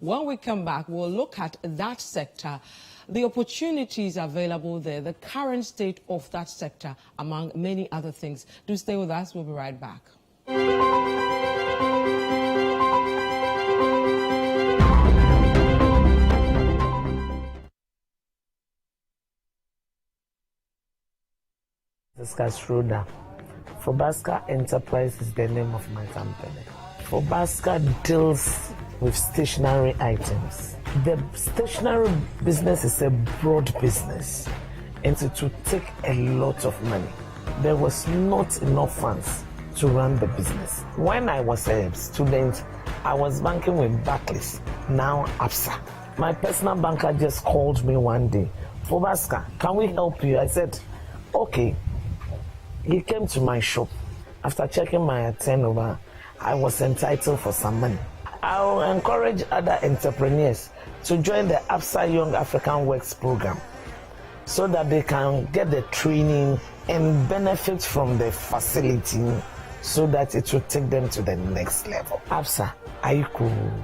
When we come back, we'll look at that sector, the opportunities available there, the current state of that sector, among many other things. Do stay with us. We'll be right back. Discuss Schroeder. Fobaska Enterprise is the name of my company. Fobaska deals with stationery items. The stationery business is a broad business and it would take a lot of money. There was not enough funds to run the business. When I was a student, I was banking with Barclays, now ABSA. My personal banker just called me one day, Fobaska, can we help you? I said, okay. He came to my shop. After checking my turnover, I was entitled for some money. I will encourage other entrepreneurs to join the ABSA Young African Works program so that they can get the training and benefit from the facility so that it will take them to the next level. ABSA, Aiku,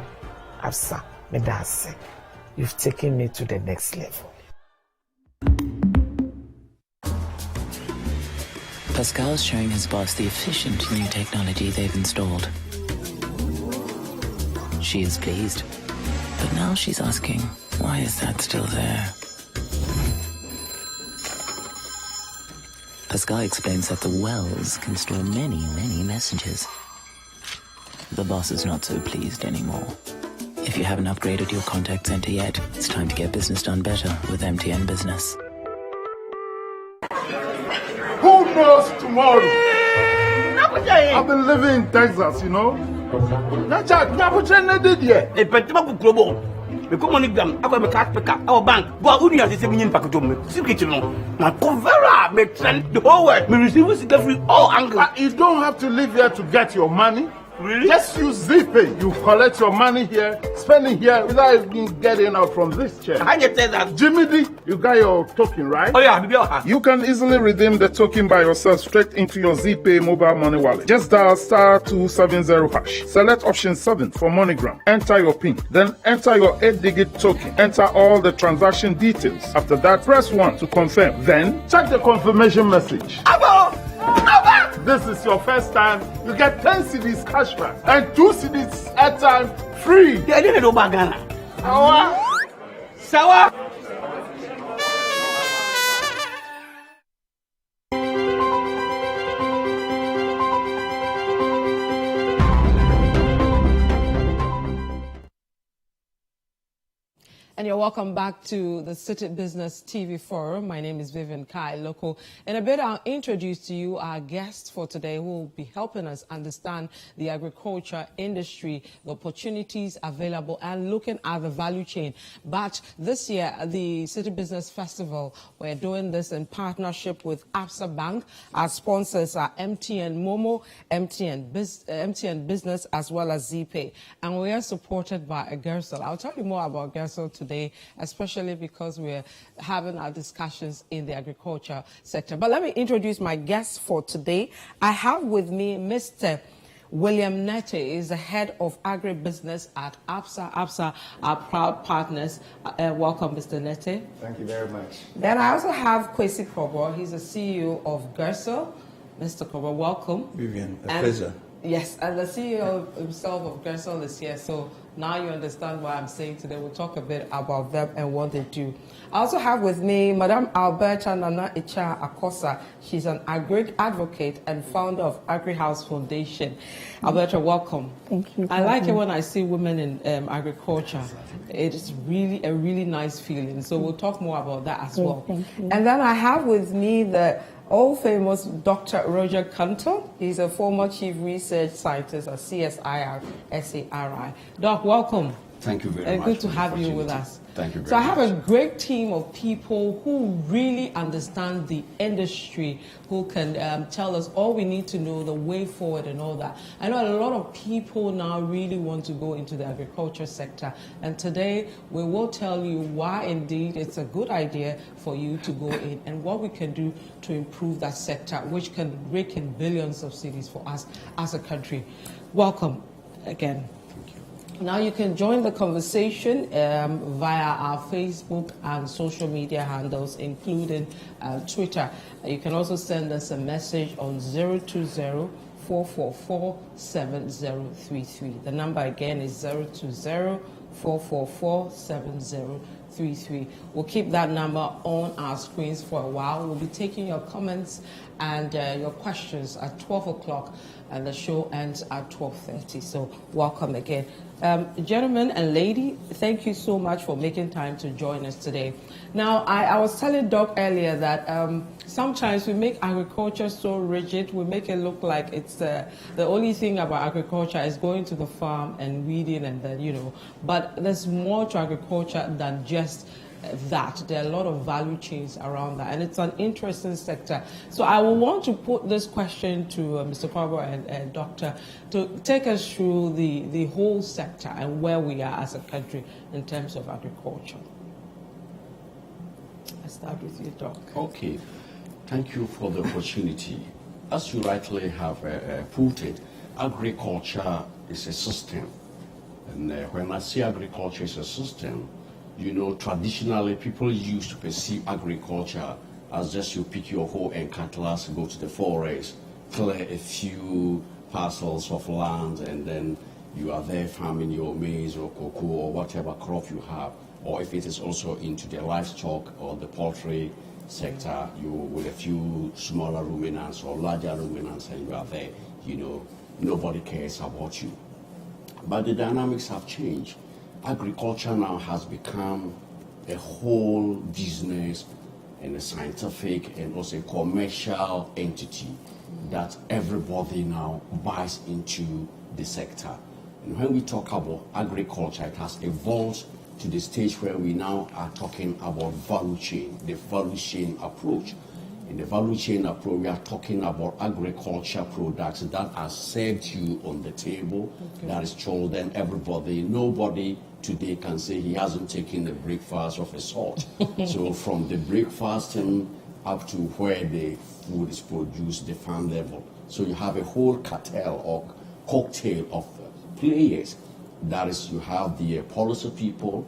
ABSA, Medase, you've taken me to the next level. Pascal's showing his boss the efficient new technology they've installed. She is pleased, but now she's asking, why is that still there? Pascal explains that the wells can store many, many messages. The boss is not so pleased anymore. If you haven't upgraded your contact center yet, it's time to get business done better with MTN Business. Who knows tomorrow? I've been living in Texas, you know. That's a did yet. A petible global. The communigram, our cash pick up, our bank, go only as a 7 million package. My Povera makes the whole world. We receive every all angles. You don't have to live here to get your money. Really? Just use ZPay. You collect your money here, spend it here without even getting out from this chair. I just said that. Jimmy D, you got your token, right? Oh yeah, you can easily redeem the token by yourself straight into your ZPay mobile money wallet. Just dial *270#. Select option 7 for MoneyGram. Enter your PIN. Then enter your 8-digit token. Enter all the transaction details. After that, press 1 to confirm. Then check the confirmation message. This is your first time, you get 10 CDs cashback and 2 CDs airtime free. They didn't know Bagana. Sawa. And you're welcome back to the Citi Business TV Forum. My name is Vivian Kai Loco. In a bit, I'll introduce to you our guest for today who will be helping us understand the agriculture industry, the opportunities available, and looking at the value chain. But this year, the Citi Business Festival, we're doing this in partnership with ABSA Bank. Our sponsors are MTN Momo, MTN Business, as well as ZPay. And we are supported by Gersel. I'll tell you more about Gersel today, especially because we're having our discussions in the agriculture sector. But let me introduce my guest for today. I have with me Mr. William Nete, is the head of Agribusiness at ABSA. ABSA are proud partners. Welcome, Mr. Nete. Thank you very much. Then I also have Kwesi Kobo. He's the CEO of Gersel. Mr. Kobo, welcome. Vivian, a pleasure. Yes, and the CEO himself of Gersel is here, so now you understand what I'm saying today. We'll talk a bit about them and what they do. I also have with me Madam Alberta Nana Icha Akosa. She's an agri advocate and founder of Agri House Foundation. Alberta, welcome. Thank you. I like it when I see women in agriculture. It's really a really nice feeling. So we'll talk more about that as well. Thank you. And then I have with me the all-famous Dr. Roger Canton. He's a former chief research scientist at CSIR SARI. Doc, welcome. Thank you very much. And good to have you with us. Thank you very much. So I have a great team of people who really understand the industry, who can tell us all we need to know, the way forward and all that. I know a lot of people now really want to go into the agriculture sector. And today we will tell you why indeed it's a good idea for you to go in and what we can do to improve that sector, which can rake in billions of cedis for us as a country. Welcome again. Now you can join the conversation via our Facebook and social media handles, including Twitter. You can also send us a message on 020-444-7033. The number again is 020-444-7033. We'll keep that number on our screens for a while. We'll be taking your comments and your questions at 12 o'clock, and the show ends at 12:30. So welcome again. Gentlemen and lady, thank you so much for making time to join us today. Now, I was telling Doc earlier that sometimes we make agriculture so rigid, we make it look like it's the only thing about agriculture is going to the farm and weeding and then, but there's more to agriculture than just that. There are a lot of value chains around that, and it's an interesting sector. So I will want to put this question to Mr. Pablo and Doctor to take us through the whole sector and where we are as a country in terms of agriculture. I'll start with you, Doc. Okay, thank you for the opportunity. As you rightly have put it, agriculture is a system. And when I say agriculture is a system, traditionally people used to perceive agriculture as just you pick your hoe and cutlass, go to the forest, clear a few parcels of land, and then you are there farming your maize or cocoa or whatever crop you have. Or if it is also into the livestock or the poultry sector, you with a few smaller ruminants or larger ruminants, and you are there, nobody cares about you. But the dynamics have changed. Agriculture now has become a whole business and a scientific and also a commercial entity that everybody now buys into the sector. And when we talk about agriculture, it has evolved to the stage where we now are talking about value chain, the value chain approach. In the value chain approach, we are talking about agriculture products that are served to you on the table, that is children, everybody. Nobody today can say he hasn't taken a breakfast of a sort. So from the breakfast up to where the food is produced, the farm level. So you have a whole cartel or cocktail of players. That is, you have the policy people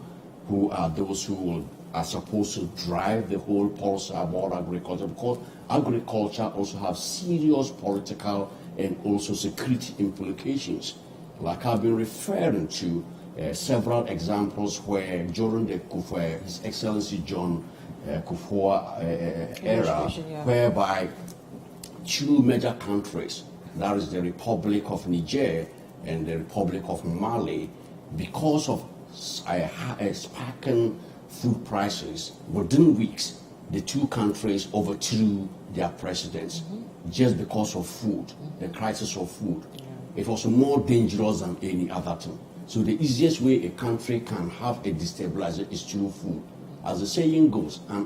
who are those who are supposed to drive the whole policy about agriculture, because agriculture also has serious political and also security implications. Like I've been referring to several examples where during the His Excellency John Kufuor era, whereby two major countries, that is the Republic of Niger and the Republic of Mali, because of sparking food prices, within weeks, the two countries overthrew their presidents just because of food, the crisis of food. It was more dangerous than any other thing. So the easiest way a country can have a destabilizer is through food. As the saying goes, a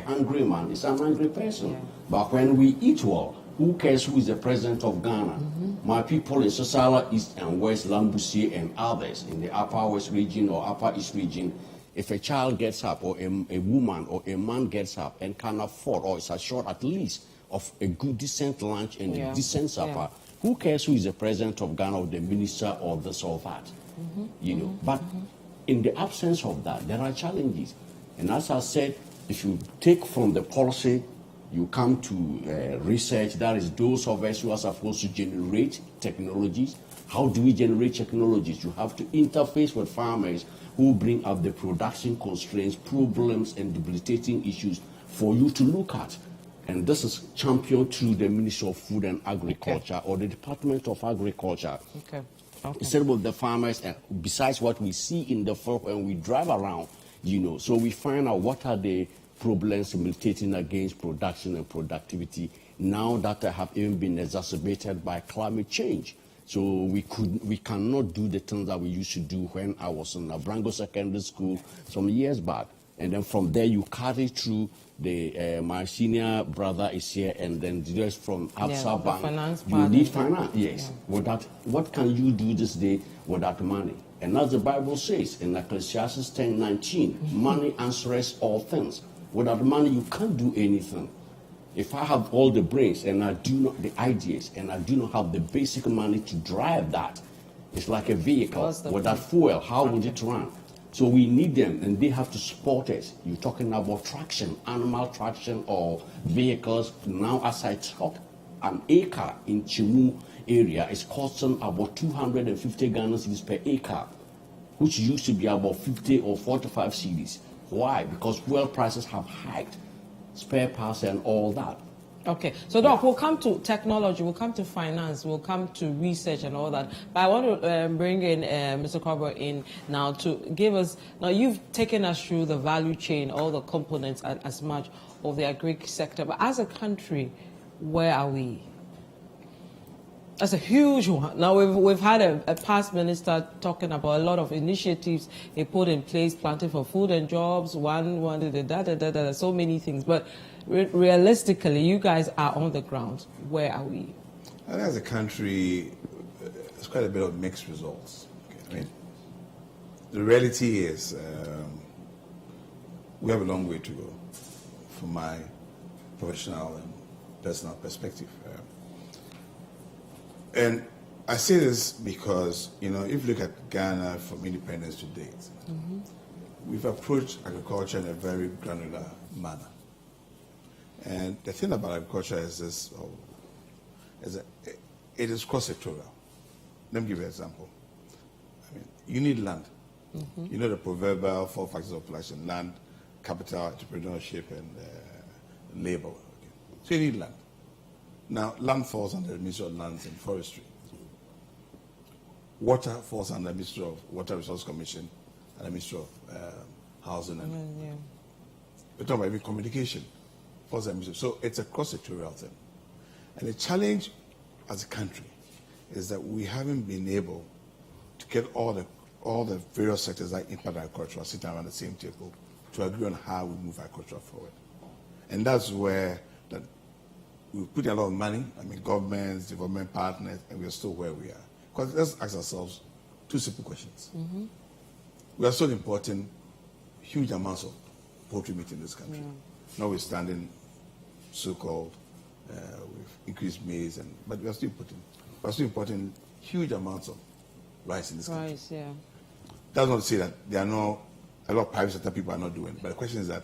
hungry man is an angry person. But when we eat well, who cares who is the president of Ghana? My people in Sosala, East and West, Lambusie and others in the Upper West region or Upper East region, if a child gets up or a woman or a man gets up and can afford or is assured at least of a good decent lunch and a decent supper, who cares who is the president of Ghana or the minister or this or that? But in the absence of that, there are challenges. And as I said, if you take from the policy, you come to research, that is those of us who are supposed to generate technologies. How do we generate technologies? You have to interface with farmers who bring up the production constraints, problems, and debilitating issues for you to look at. And this is championed through the Ministry of Food and Agriculture or the Department of Agriculture. Instead of the farmers, and besides what we see in the field when we drive around, so we find out what are the problems militating against production and productivity now that have even been exacerbated by climate change. So we cannot do the things that we used to do when I was in Abrango Secondary School some years back. And then from there you carry through my senior brother is here, and then just from Absa Bank, you need finance. Yes. Without, what can you do this day without money? And as the Bible says in Ecclesiastes 10:19, money answers all things. Without money, you can't do anything. If I have all the brains and I do not the ideas and I do not have the basic money to drive that, It's like a vehicle. What's the Without fuel, how would it run? So we need them, and they have to support it. You're talking about traction, animal traction, or vehicles. Now, as I talk, an acre in Chimu area is costing about 250 Ghana cedis per acre, which used to be about 50 or 45 cedis. Why? Because fuel prices have hiked, spare parts and all that. Okay, so Doc, we'll come to technology, we'll come to finance, we'll come to research and all that. But I want to bring in Mr. Corbett in now to give us, now you've taken us through the value chain, all the components as much of the agri sector. But as a country, where are we? That's a huge one. Now, we've had a past minister talking about a lot of initiatives he put in place, planting for food and jobs, so many things. But realistically, you guys are on the ground. Where are we? I think as a country, it's quite a bit of mixed results. Okay. I mean, the reality is we have a long way to go from my professional and personal perspective. And I say this because, if you look at Ghana from independence to date, we've approached agriculture in a very granular manner. And the thing about agriculture is this, it is cross-sectoral. Let me give you an example. I mean, you need land. You know the proverbial 4 factors of production: land, capital, entrepreneurship, and labor. Okay. So you need land. Now, land falls under the Ministry of Lands and Forestry. Water falls under the Ministry of Water Resource Commission and the Ministry of Housing. And we're talking about even communication. Falls under the Ministry. So it's a cross-sectorial thing. And the challenge as a country is that we haven't been able to get all the various sectors that impact agriculture sitting around the same table to agree on how we move agriculture forward. And that's where we put a lot of money, governments, development partners, and we're still where we are. Because let's ask ourselves 2 simple questions. We are still importing huge amounts of poultry meat in this country, notwithstanding so-called with increased maize, but we are still importing huge amounts of rice in this country. Rice, yeah. That's not to say that there are a lot of private sector people are not doing, but the question is that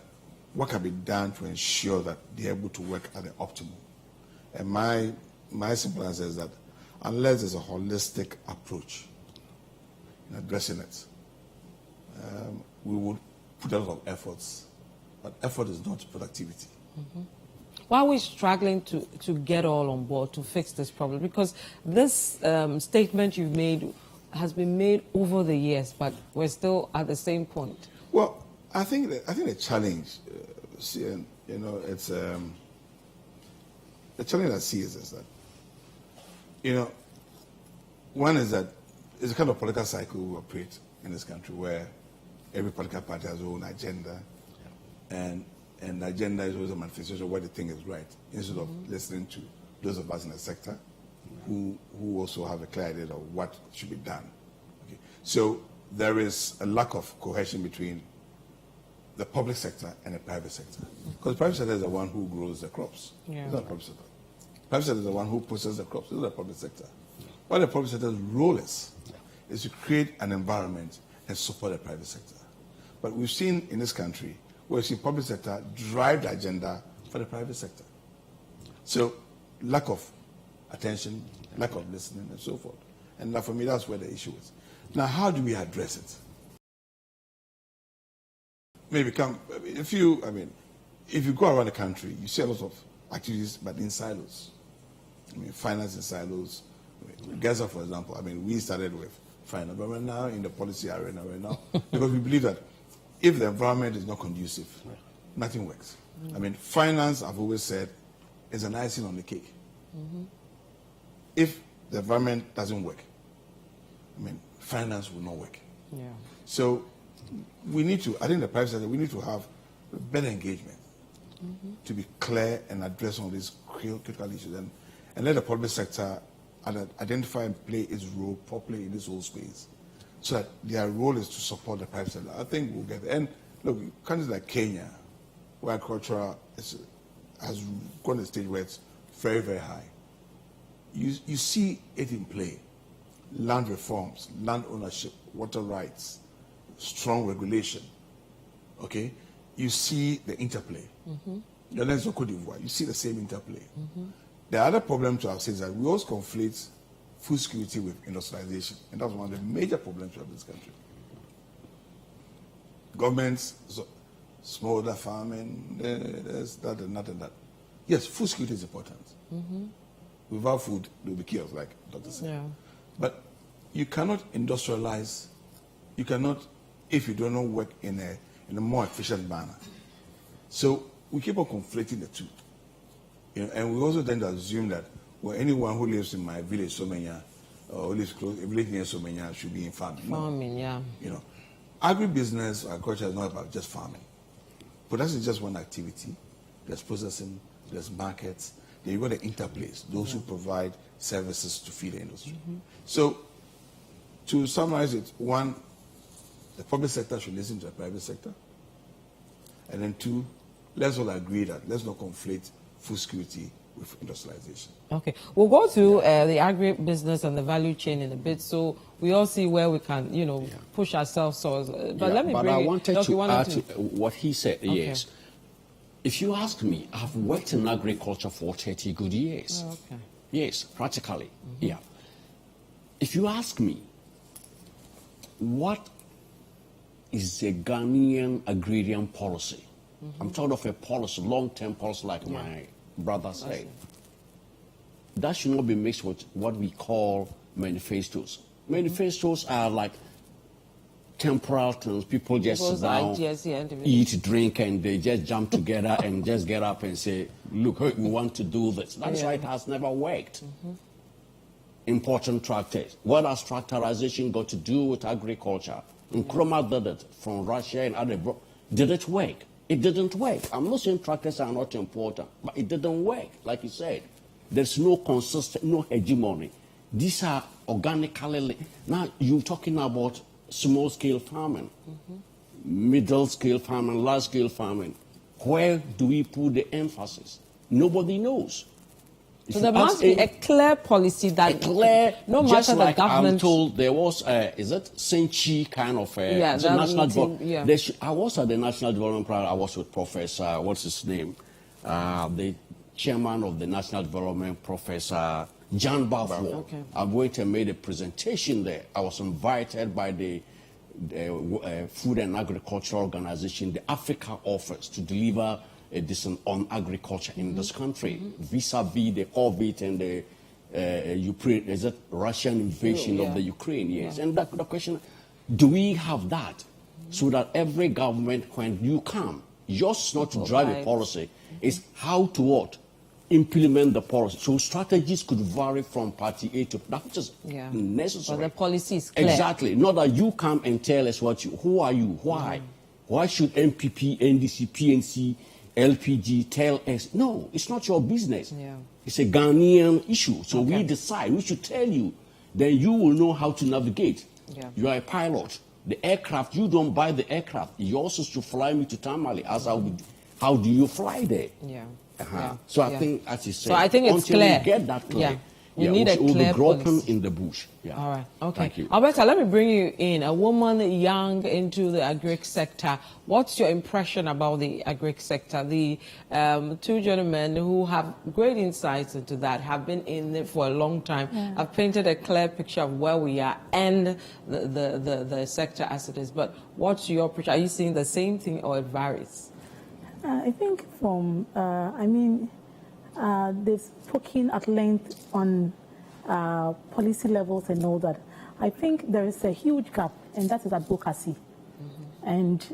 what can be done to ensure that they're able to work at the optimum? And my simple answer is that unless there's a holistic approach in addressing it, we would put a lot of efforts, but effort is not productivity. Why are we struggling to get all on board to fix this problem? Because this statement you've made has been made over the years, but we're still at the same point. Well, I think the challenge, it's the challenge I see is that, one is that it's a kind of political cycle we operate in this country where every political party has their own agenda, and the agenda is always a manifestation of what they think is right, instead of listening to those of us in the sector who also have a clear idea of what should be done. Okay. So there is a lack of cohesion between the public sector and the private sector. Because the private sector is the one who grows the crops. It's not the public sector. The private sector is the one who processes the crops. It's not the public sector. What the public sector's role is to create an environment and support the private sector. But we've seen in this country where we've seen public sector drive the agenda for the private sector. So lack of attention, lack of listening, and so forth. And for me, that's where the issue is. Now, how do we address it? If you go around the country, you see a lot of activities, but in silos. Finance in silos. Gaza, for example, we started with finance, but we're now in the policy arena right now because we believe that if the environment is not conducive, nothing works. Finance, I've always said, is an icing on the cake. If the environment doesn't work, finance will not work. So we need to, I think the private sector, we need to have better engagement to be clear and address all these critical issues and let the public sector identify and play its role properly in this whole space so that their role is to support the private sector. I think we'll get there. And look, countries like Kenya, where agriculture has gone to a stage where it's very, very high, you see it in play. land reforms, land ownership, water rights, strong regulation, okay, you see the interplay. Your lens of Cote d'Ivoire, you see the same interplay. The other problem to our is that we always conflate food security with industrialization, and that's one of the major problems we have in this country. Governments, smallholder farming, there's that and that and that. Yes, food security is important. Without food, there will be chaos, like Dr. said. Yeah. But you cannot industrialize, you cannot, if you do not work in a more efficient manner. So we keep on conflating the two. You know, and we also tend to assume that, well, anyone who lives in my village, Somenya, or who lives close, a village near Somenya, should be in farming. Farming, yeah. You know, agribusiness, agriculture is not about just farming. Production is just one activity. There's processing, there's markets, then you've got the interplays, those who provide services to feed the industry. So, to summarize it, one, the public sector should listen to the private sector. And then two, let's all agree that let's not conflate food security with industrialization. Okay, we'll go to the agribusiness and the value chain in a bit, so we all see where we can, you know, push ourselves. But let me but bring I it. wanted Doc, to add to to what he said. Okay. Yes, if you ask me, I've worked in agriculture for 30 good years. Oh, okay. Yes, practically. Yeah. If you ask me, what is the Ghanaian agrarian policy? I'm talking of a policy, long-term policy, like my brother said. That should not be mixed with what we call manifestos. Manifestos are like temporal things. People just sit down, eat, drink, and they just jump together and just get up and say, look, we want to do this. That's why it has never worked. Important tractors. What has tractorization got to do with agriculture? Nkrumah did it from Russia and other. Did it work? It didn't work. I'm not saying tractors are not important, but it didn't work. Like you said, there's no consistent, no hegemony. These are organically. Now you're talking about small-scale farming, middle-scale farming, large-scale farming. Where do we put the emphasis? Nobody knows. So there must be a clear policy that no matter just the like government. I'm told there was, is it Senchi kind of national meeting, I was at the National Development Program. I was with Professor, what's his name? The chairman of the National Development, Professor John Balfour. Okay. I went and made a presentation there. I was invited by the Food and Agricultural Organization, the Africa Office, to deliver this on agriculture in this country, vis-a-vis the COVID and the Ukraine, is it Russian invasion of the Ukraine? Yes. And the question, do we have that so that every government, when you come, yours not to drive a policy, is how to what? Implement the policy. So strategies could vary from party A to that, which is necessary. But the policy is clear. Exactly. Not that you come and tell us who are you, why? Why should MPP, NDC, PNC, LPG tell us? No, it's not your business. It's a Ghanaian issue. So we decide, we should tell you. Then you will know how to navigate. You are a pilot. The aircraft, you don't buy the aircraft. Yours is to fly me to Tamale. How do you fly there? So I think, as you said, so I think it's until clear. we get that clear, we need a clear policy in the bush. All right. Okay. Thank you. Alberta, let me bring you in. A woman young into the agri sector. What's your impression about the agri sector? The two gentlemen who have great insights into that have been in it for a long time. Have painted a clear picture of where we are and the sector as it is. But what's your picture? Are you seeing the same thing or it varies? I think from, they've spoken at length on policy levels and all that. I think there is a huge gap, and that is advocacy. And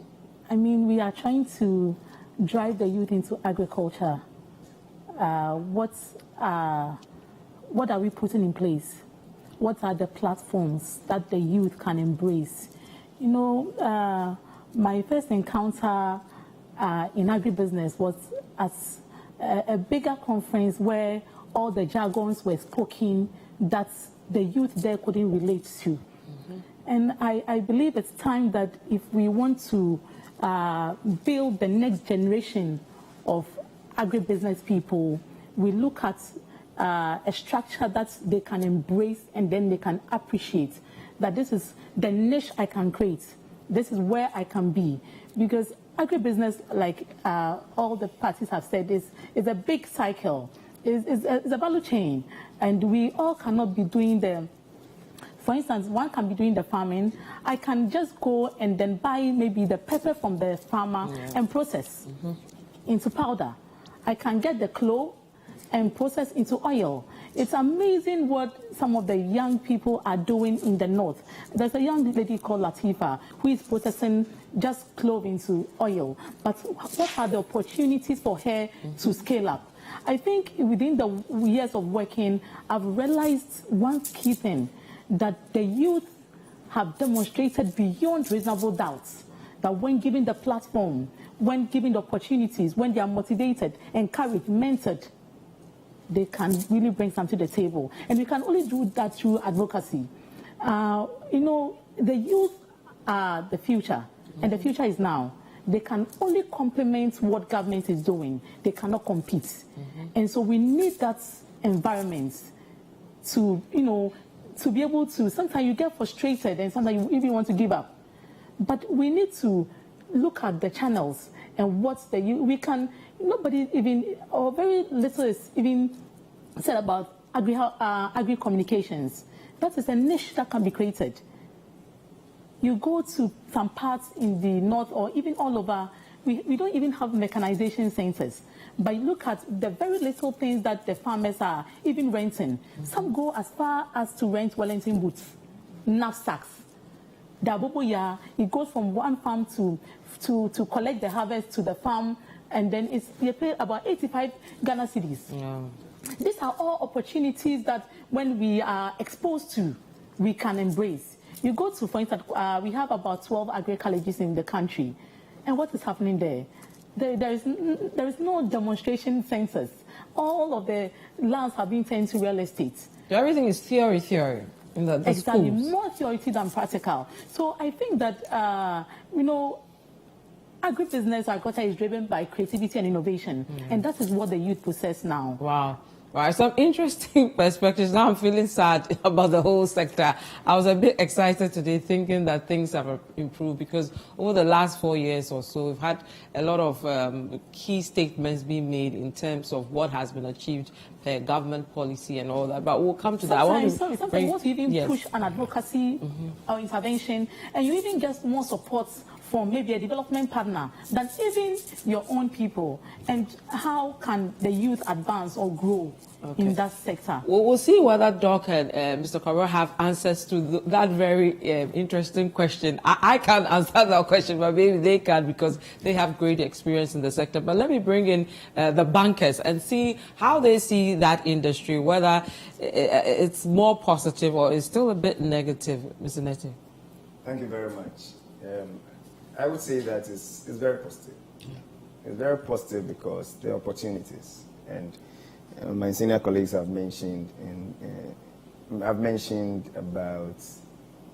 I mean, we are trying to drive the youth into agriculture. What are we putting in place? What are the platforms that the youth can embrace? You know, my first encounter in agribusiness was at a bigger conference where all the jargons were spoken that the youth there couldn't relate to. And I believe it's time that if we want to build the next generation of agribusiness people, we look at a structure that they can embrace and then they can appreciate that this is the niche I can create. This is where I can be. Because agribusiness, like all the parties have said, is a big cycle. It's a value chain. And we all cannot be doing for instance, one can be doing the farming. I can just go and then buy maybe the pepper from the farmer and process into powder. I can get the clove and process into oil. It's amazing what some of the young people are doing in the north. There's a young lady called Latifa who is processing just clove into oil. But what are the opportunities for her to scale up? I think within the years of working, I've realized one key thing, that the youth have demonstrated beyond reasonable doubts that when given the platform, when given the opportunities, when they are motivated, encouraged, mentored, they can really bring something to the table. And we can only do that through advocacy. You know, the youth are the future, and the future is now. They can only complement what government is doing. They cannot compete. And so we need that environment to, you know, to be able to, sometimes you get frustrated and sometimes you even want to give up. But we need to look at the channels and we can, nobody even, or very little is even said about agri-communications. That is a niche that can be created. You go to some parts in the north or even all over, we don't even have mechanization centers. But look at the very little things that the farmers are even renting. Some go as far as to rent Wellington boots, knapsacks. It goes from one farm to collect the harvest to the farm, and then you pay about 85 Ghana cedis. Yeah. These are all opportunities that when we are exposed to, we can embrace. You go to, for instance, we have about 12 agri-colleges in the country. And what is happening there? There is no demonstration centers. All of the lands have been turned to real estate. So everything is theory. In the exactly, schools. More theory than practical. So I think that, you know, agribusiness, agriculture is driven by creativity and innovation. And that is what the youth possess now. Wow. Right, some interesting perspectives. Now I'm feeling sad about the whole sector. I was a bit excited today thinking that things have improved because over the last 4 years or so, we've had a lot of key statements being made in terms of what has been achieved per government policy and all that. But we'll come to that. Sometimes once you even push an advocacy or intervention and you even get more support from maybe a development partner than even your own people. And how can the youth advance or grow in that sector? We'll see whether Doc and Mr. Karo have answers to that very interesting question. I can't answer that question, but maybe they can because they have great experience in the sector. But let me bring in the bankers and see how they see that industry, whether it's more positive or it's still a bit negative. Mr. Nete. Thank you very much. I would say that it's very positive. It's very positive because there are opportunities, and my senior colleagues have mentioned, I've mentioned about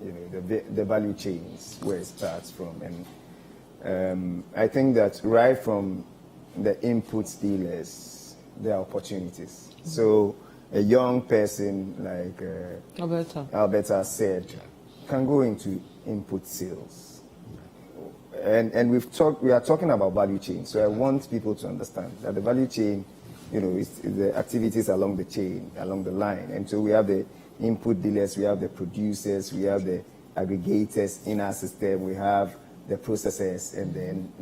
the value chains where it starts from, and I think that right from the input dealers, there are opportunities. So a young person like Alberta said can go into input sales. And we are talking about value chain. So I want people to understand that the value chain, is the activities along the chain, along the line. And so we have the input dealers, we have the producers, we have the aggregators in our system, we have the processors, and then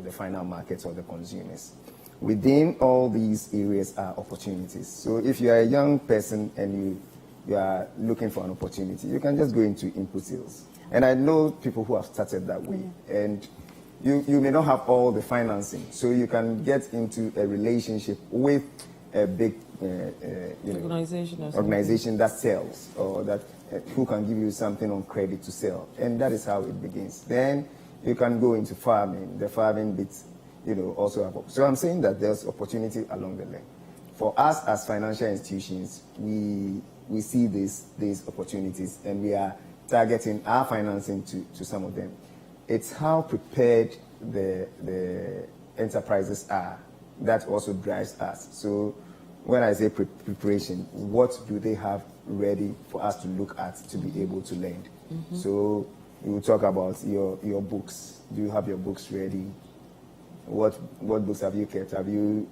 the final markets or the consumers. Within all these areas are opportunities. So if you are a young person and you are looking for an opportunity, you can just go into input sales. And I know people who have started that way. And you may not have all the financing, so you can get into a relationship with a big organization that sells, or that who can give you something on credit to sell. And that is how it begins. Then you can go into farming. The farming bits, also have. So I'm saying that there's opportunity along the line. For us as financial institutions, we see these opportunities, and we are targeting our financing to some of them. It's how prepared the enterprises are that also drives us. So when I say preparation, what do they have ready for us to look at to be able to lend? So we will talk about your books. Do you have your books ready? What books have you kept? Have you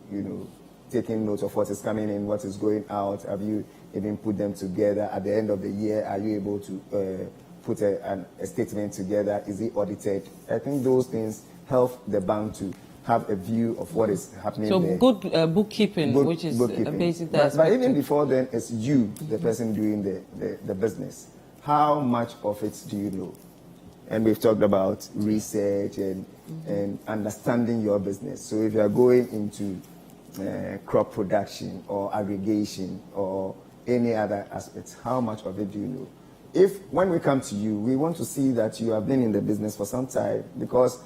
taken note of what is coming in, what is going out? Have you even put them together? At the end of the year, are you able to put a statement together? Is it audited? I think those things help the bank to have a view of what is happening so there. good bookkeeping, which is a basic. But even before then, it's you, the person doing the business. How much of it do you know? And we've talked about research and understanding your business. So if you are going into crop production or aggregation or any other aspects, how much of it do you know? If when we come to you, we want to see that you have been in the business for some time, because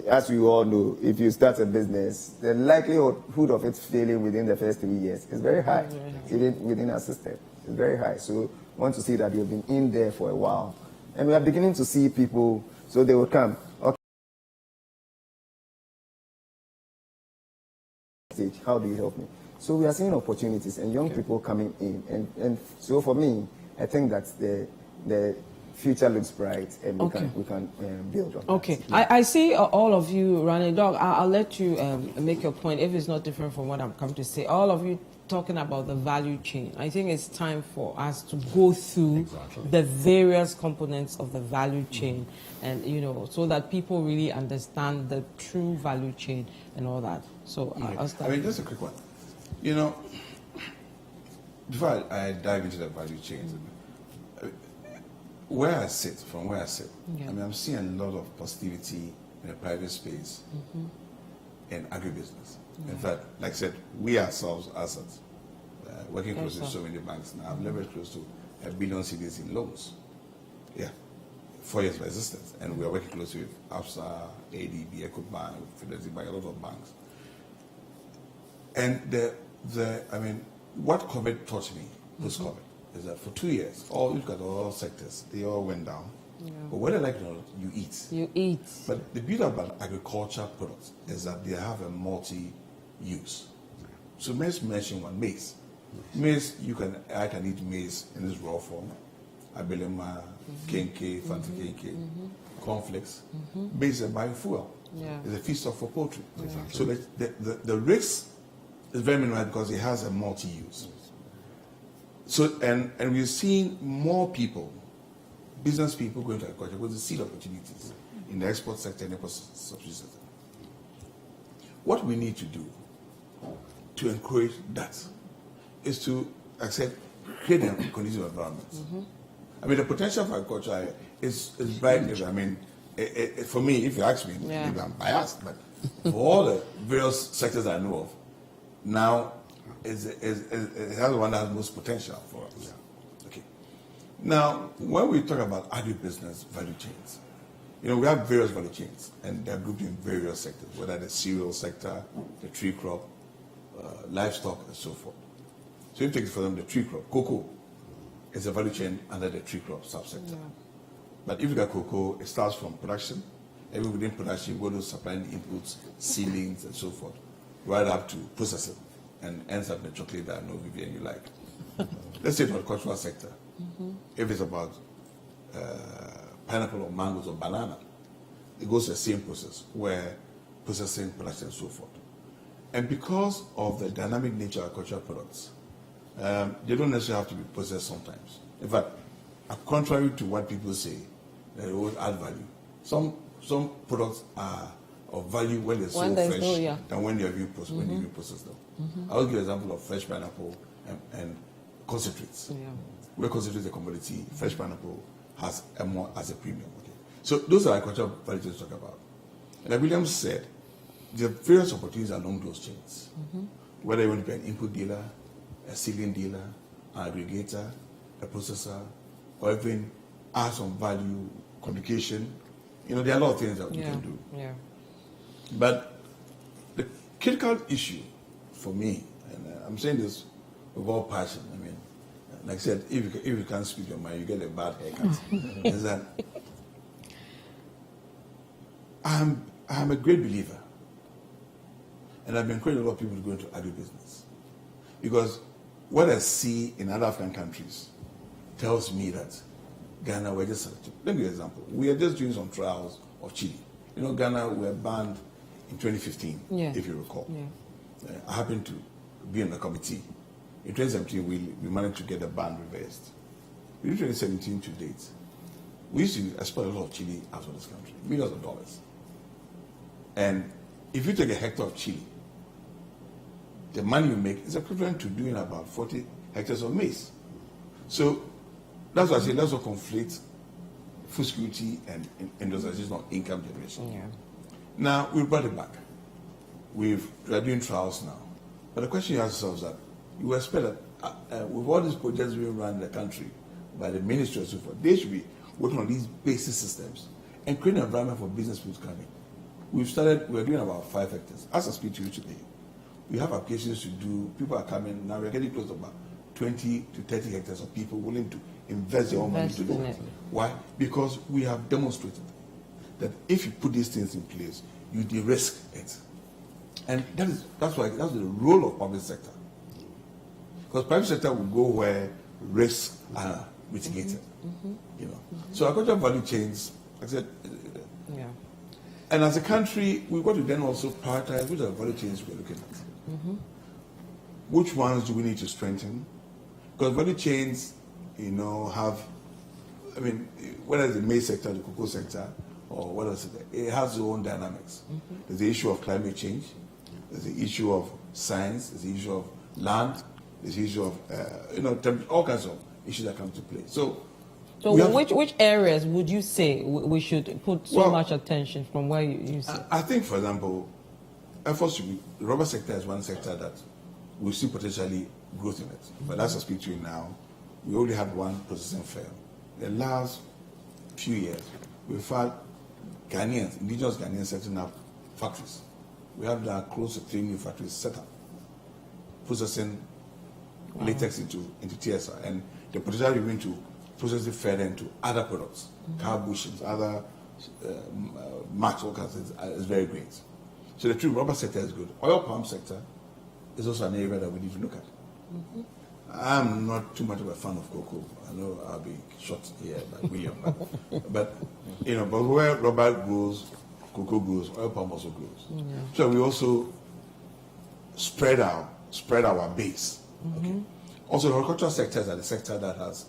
as we all know, if you start a business, the likelihood of it failing within the first 3 years is very high, even within our system. It's very high. So we want to see that you've been in there for a while. And we are beginning to see people, so they will come. Okay, how do you help me? So we are seeing opportunities and young people coming in. And so for me, I think that the future looks bright, and we can build on that. Yeah. I see all of you running. Doug, I'll let you make your point if it's not different from what I'm coming to say. All of you talking about the value chain. I think it's time for us to go through the various components of the value chain, and so that people really understand the true value chain and all that. So I'll start. I mean, just a quick one. Before I dive into the value chain, from where I sit, I mean, I'm seeing a lot of positivity in the private space in agribusiness. In fact, like I said, we ourselves, working closely with so many banks now, have leveraged close to $1 billion cedis in loans. 4 years of existence. And we are working closely with ABSA, ADB, EcoBank, Fidelity Bank, a lot of banks. And I mean, what COVID taught me, post-COVID, is that for 2 years, look at all sectors, they all went down. Yeah. But whether like it or not, you eat. You eat. But the beauty about agriculture products is that they have a multi-use. So let's mention one, maize. Maize, I can eat maize in this raw form. Abelema, kenke, fancy kenke, cornflakes. Maize is a biofuel. Yeah. It's a feedstock for poultry. Exactly. So the risk is very minimal because it has a multi-use. So and we're seeing more people, business people going to agriculture because they see opportunities in the export sector and the subsidy sector. What we need to do to encourage that is to create a conducive environment. I mean, the potential for agriculture is bright. I mean, for me, if you ask me, maybe I'm biased, but for all the various sectors I know of, now it has one that has most potential for us. Yeah. Okay. Now, when we talk about agribusiness value chains, we have various value chains, and they're grouped in various sectors, whether the cereal sector, the tree crop, livestock, and so forth. So if you take it for them, the tree crop, cocoa is a value chain under the tree crop subsector. Yeah. But if you got cocoa, it starts from production, and within production, you go to supplying the inputs, seedlings, and so forth, right up to processing, and ends up in the chocolate that I know, Vivian, you like. Let's say the agricultural sector. If it's about pineapple or mangoes or banana, it goes to the same process, where processing, production, and so forth. And because of the dynamic nature of agricultural products, they don't necessarily have to be processed sometimes. In fact, contrary to what people say, they always add value. Some products are of value when they're so fresh than when you process them. I'll give you an example of fresh pineapple and concentrates. Yeah. Where concentrate is a commodity, fresh pineapple has a premium. Okay. So those are agricultural value chains to talk about. And like William said, there are various opportunities along those chains. Whether you want to be an input dealer, a seedling dealer, an aggregator, a processor, or even add some value, communication. There are a lot of things that we can do. Yeah. But the critical issue for me, and I'm saying this with all passion, I mean, like I said, if you can't speak your mind, you get a bad haircut. Is that I'm a great believer, and I've been encouraging a lot of people to go into agribusiness. Because what I see in other African countries tells me that Ghana, we're just selective. Let me give you an example. We are just doing some trials of chili. You know, Ghana were banned in 2015, if you recall. Yeah. I happened to be on the committee. In 2017, we managed to get the ban reversed. In 2017 to date, we used to export a lot of chili out of this country, millions of dollars. And if you take a hectare of chili, the money you make is equivalent to doing about 40 hectares of maize. So that's why I say let's not conflate food security and industrialization or income generation. Yeah. Now, we brought it back. We are doing trials now. But the question you ask yourself is that you expect that with all these projects being run in the country by the ministry and so forth, they should be working on these basic systems and creating an environment for business people to come in. We're doing about 5 hectares. As I speak to you today, we have applications to do, people are coming, now we're getting close to about 20 to 30 hectares of people willing to invest their own money to do it. Why? Because we have demonstrated that if you put these things in place, you de-risk it. And that's the role of public sector. Because private sector will go where risks are mitigated. You know. So agricultural value chains, like I said, and as a country, we've got to then also prioritize which are the value chains we're looking at. Which ones do we need to strengthen? Because value chains, you know, have, I mean, whether it's the maize sector, the cocoa sector, or what else, it has its own dynamics. There's the issue of climate change, there's the issue of science, there's the issue of land, there's the issue of, all kinds of issues that come to play. So which areas would you say we should put so much attention from where you see? I think, for example, efforts should be, the rubber sector is one sector that we see potentially growth in it. But as I speak to you now, we only have one processing firm. The last few years, we've had Ghanaians, indigenous Ghanaians setting up factories. We have now close to 3 new factories set up, processing latex into TSR, and the potential we're going to process it further into other products, car bushings, other marks, all kinds is very great. So the true rubber sector is good. Oil palm sector is also an area that we need to look at. I'm not too much of a fan of cocoa. I know I'll be shot here by William, but but where rubber grows, cocoa grows, oil palm also grows. So we also spread our base. Okay. Also, the horticultural sectors are the sector that has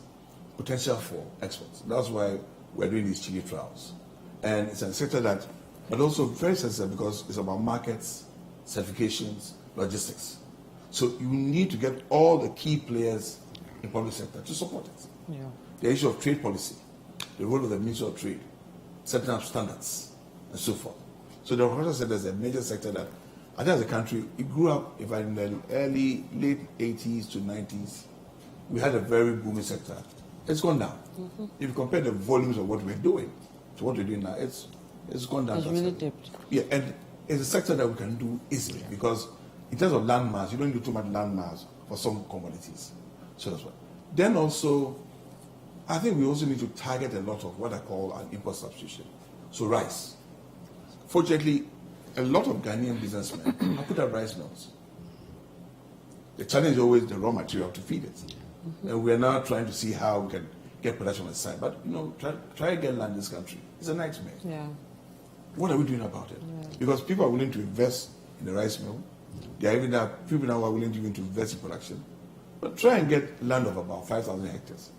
potential for exports. That's why we're doing these chili trials, and it's a sector that, but also very sensitive because it's about markets, certifications, logistics. So you need to get all the key players in the public sector to support it. The issue of trade policy, the role of the Ministry of Trade, setting up standards, and so forth. So the horticultural sector is a major sector that, I think as a country, it grew up in the late 80s to 90s. We had a very booming sector. It's gone down. If you compare the volumes of what we're doing to what we're doing now, it's gone down. It's really dipped. Yeah, and it's a sector that we can do easily because in terms of land mass, you don't do too much land mass for some commodities. So that's what. Then also, I think we also need to target a lot of what I call an import substitution. So rice. Fortunately, a lot of Ghanaian businessmen have put up rice mills. The challenge is always the raw material to feed it. And we're now trying to see how we can get production on the side. But, try to get land in this country. It's a nightmare. What are we doing about it? Because people are willing to invest in the rice mill. There are even people now who are willing to invest in production. But try and get land of about 5,000 hectares.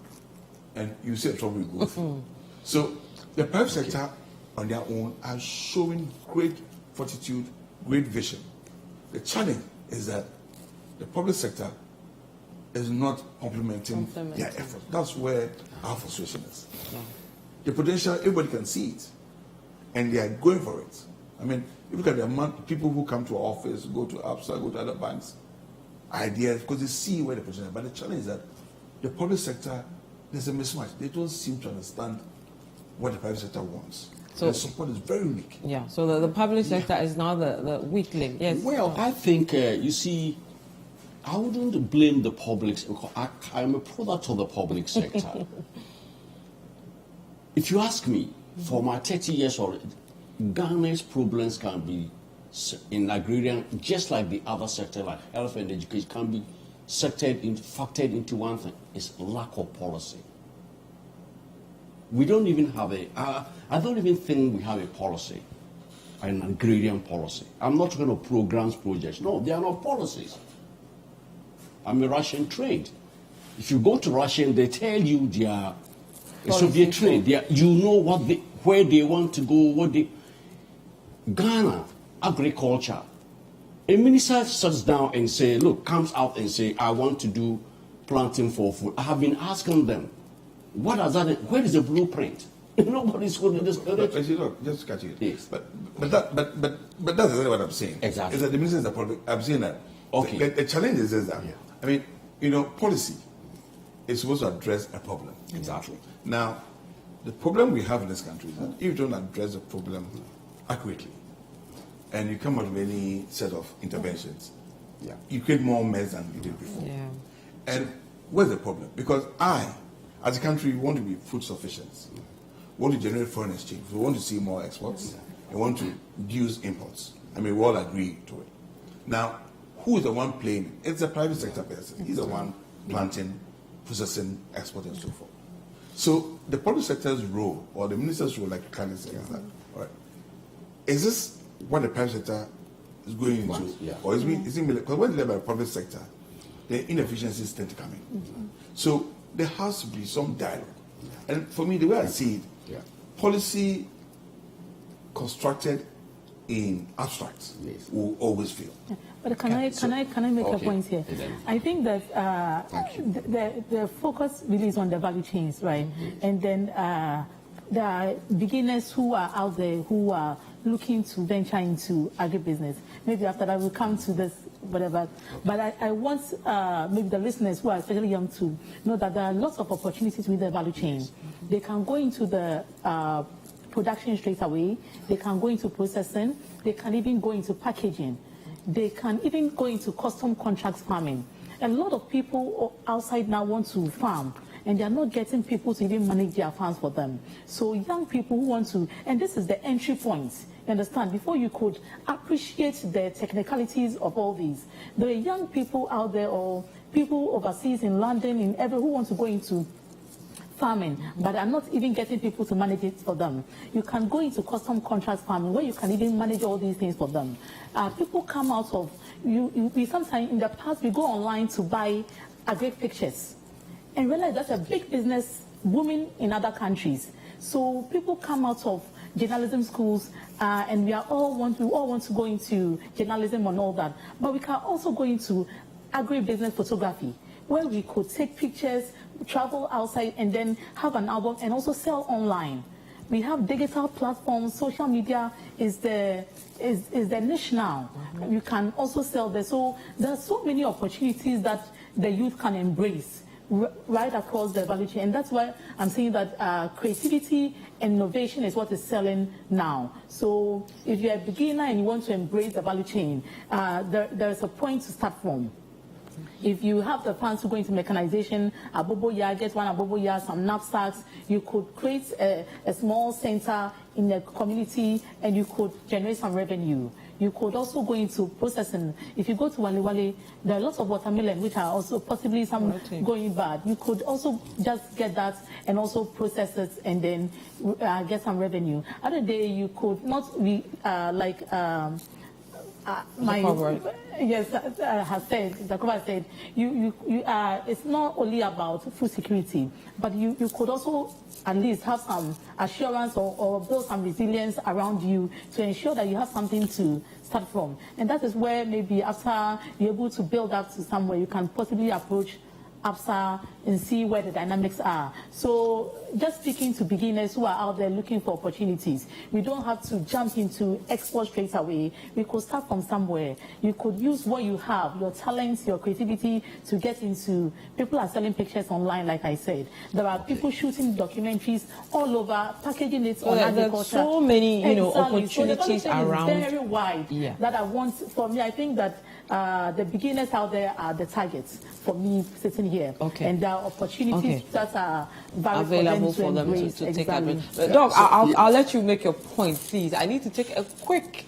And you see the trouble you go through. So the private sector on their own are showing great fortitude, great vision. The challenge is that the public sector is not complementing their effort. That's where our frustration is. The potential, everybody can see it. And they are going for it. I mean, if you look at the amount of people who come to our office, go to ABSA, go to other banks, ideas, because they see where the potential is. But the challenge is that the public sector, there's a mismatch. They don't seem to understand what the private sector wants. So the support is very weak. So the public sector is now the weak link. Yes. Well, I think, you see, I wouldn't blame the public, because I'm a product of the public sector. If you ask me, for my 30 years already, Ghana's problems can be in agrarian, just like the other sector, like health and education, can be factored into one thing, is lack of policy. We don't even have I don't even think we have a policy, an agrarian policy. I'm not talking of programs, projects. No, they are not policies. I'm a Russian trade. If you go to Russia, they tell you they are a Soviet trade. You know where they want to go. Ghana agriculture. A minister sits down and comes out and say, I want to do planting for food. I have been asking them, what does that? Where is the blueprint? Nobody's going to discourage. But look, just catch it. Yes. But that's exactly what I'm saying. Exactly. Is that the minister is the problem? I'm saying that. Okay. The challenge is that. Yeah. I mean, policy is supposed to address a problem. Exactly. Now, the problem we have in this country is that if you don't address the problem accurately, and you come out with any set of interventions, you create more mess than you did before. Yeah. And where's the problem? Because as a country, we want to be food sufficient. We want to generate foreign exchange. We want to see more exports. We want to reduce imports. I mean, we all agree to it. Now, who is the one playing? It's the private sector person. He's the one planting, processing, exporting, and so forth. So the public sector's role, or the minister's role, like Kanye said, is that, all right, is this what the private sector is going into? Yeah. Or is it because when led by the public sector, the inefficiencies tend to come in. So there has to be some dialogue. And for me, the way I see it, policy constructed in abstract will always fail. But can I make a point here? I think that the focus really is on the value chains, right? And then there are beginners who are out there who are looking to venture into agribusiness. Maybe after that we'll come to this, whatever. But I want maybe the listeners who are especially young to know that there are lots of opportunities with the value chain. They can go into the production straight away. They can go into processing. They can even go into packaging. They can even go into custom contract farming. A lot of people outside now want to farm, and they are not getting people to even manage their farms for them. So young people who want to, and this is the entry point, you understand, before you could appreciate the technicalities of all these. There are young people out there or people overseas in London, in who want to go into farming, but are not even getting people to manage it for them. You can go into custom contract farming where you can even manage all these things for them. People come out of, we sometimes in the past we go online to buy agri pictures and realize that's a big business booming in other countries. So people come out of journalism schools and we all want to go into journalism and all that, but we can also go into agri-business photography, where we could take pictures, travel outside, and then have an album and also sell online. We have digital platforms. Social media is the niche now. You can also sell there. So there are so many opportunities that the youth can embrace right across the value chain. And that's why I'm saying that creativity and innovation is what is selling now. So if you're a beginner and you want to embrace the value chain, there is a point to start from. If you have the plans to go into mechanization, get one some knapsacks, you could create a small center in the community and you could generate some revenue. You could also go into processing. If you go to Wale Wale, there are lots of watermelon which are also possibly some going bad. You could also just get that and also process it and then get some revenue. Other day you could not be has said, Jacoba said, it's not only about food security, but you could also at least have some assurance or build some resilience around you to ensure that you have something to start from. And that is where maybe after you're able to build up to somewhere, you can possibly approach APSA and see where the dynamics are. So just speaking to beginners who are out there looking for opportunities, we don't have to jump into export straight away. We could start from somewhere. You could use what you have, your talents, your creativity to get into. People are selling pictures online, like I said. There are people shooting documentaries all over, packaging it on agriculture. There's so many, opportunities so around. It's very wide that for me, I think that the beginners out there are the targets for me sitting here. Okay. And there are opportunities that are available for them to embrace. take Exactly. advantage. Doc, I'll let you make your point, please. I need to take a quick,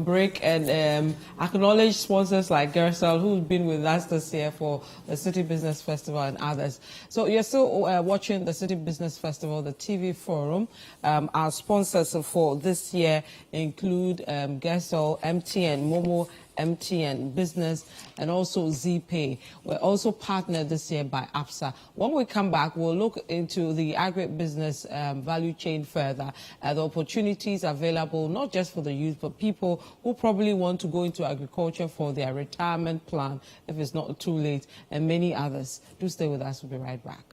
break and acknowledge sponsors like Gersel, who's been with us this year for the Citi Business Festival and others. So you're still watching the Citi Business Festival, the TV forum. Our sponsors for this year include Gersel, MTN, Momo, MTN Business, and also ZPay. We're also partnered this year by APSA. When we come back, we'll look into the agribusiness value chain further, the opportunities available not just for the youth, but people who probably want to go into agriculture for their retirement plan if it's not too late, and many others. Do stay with us. We'll be right back.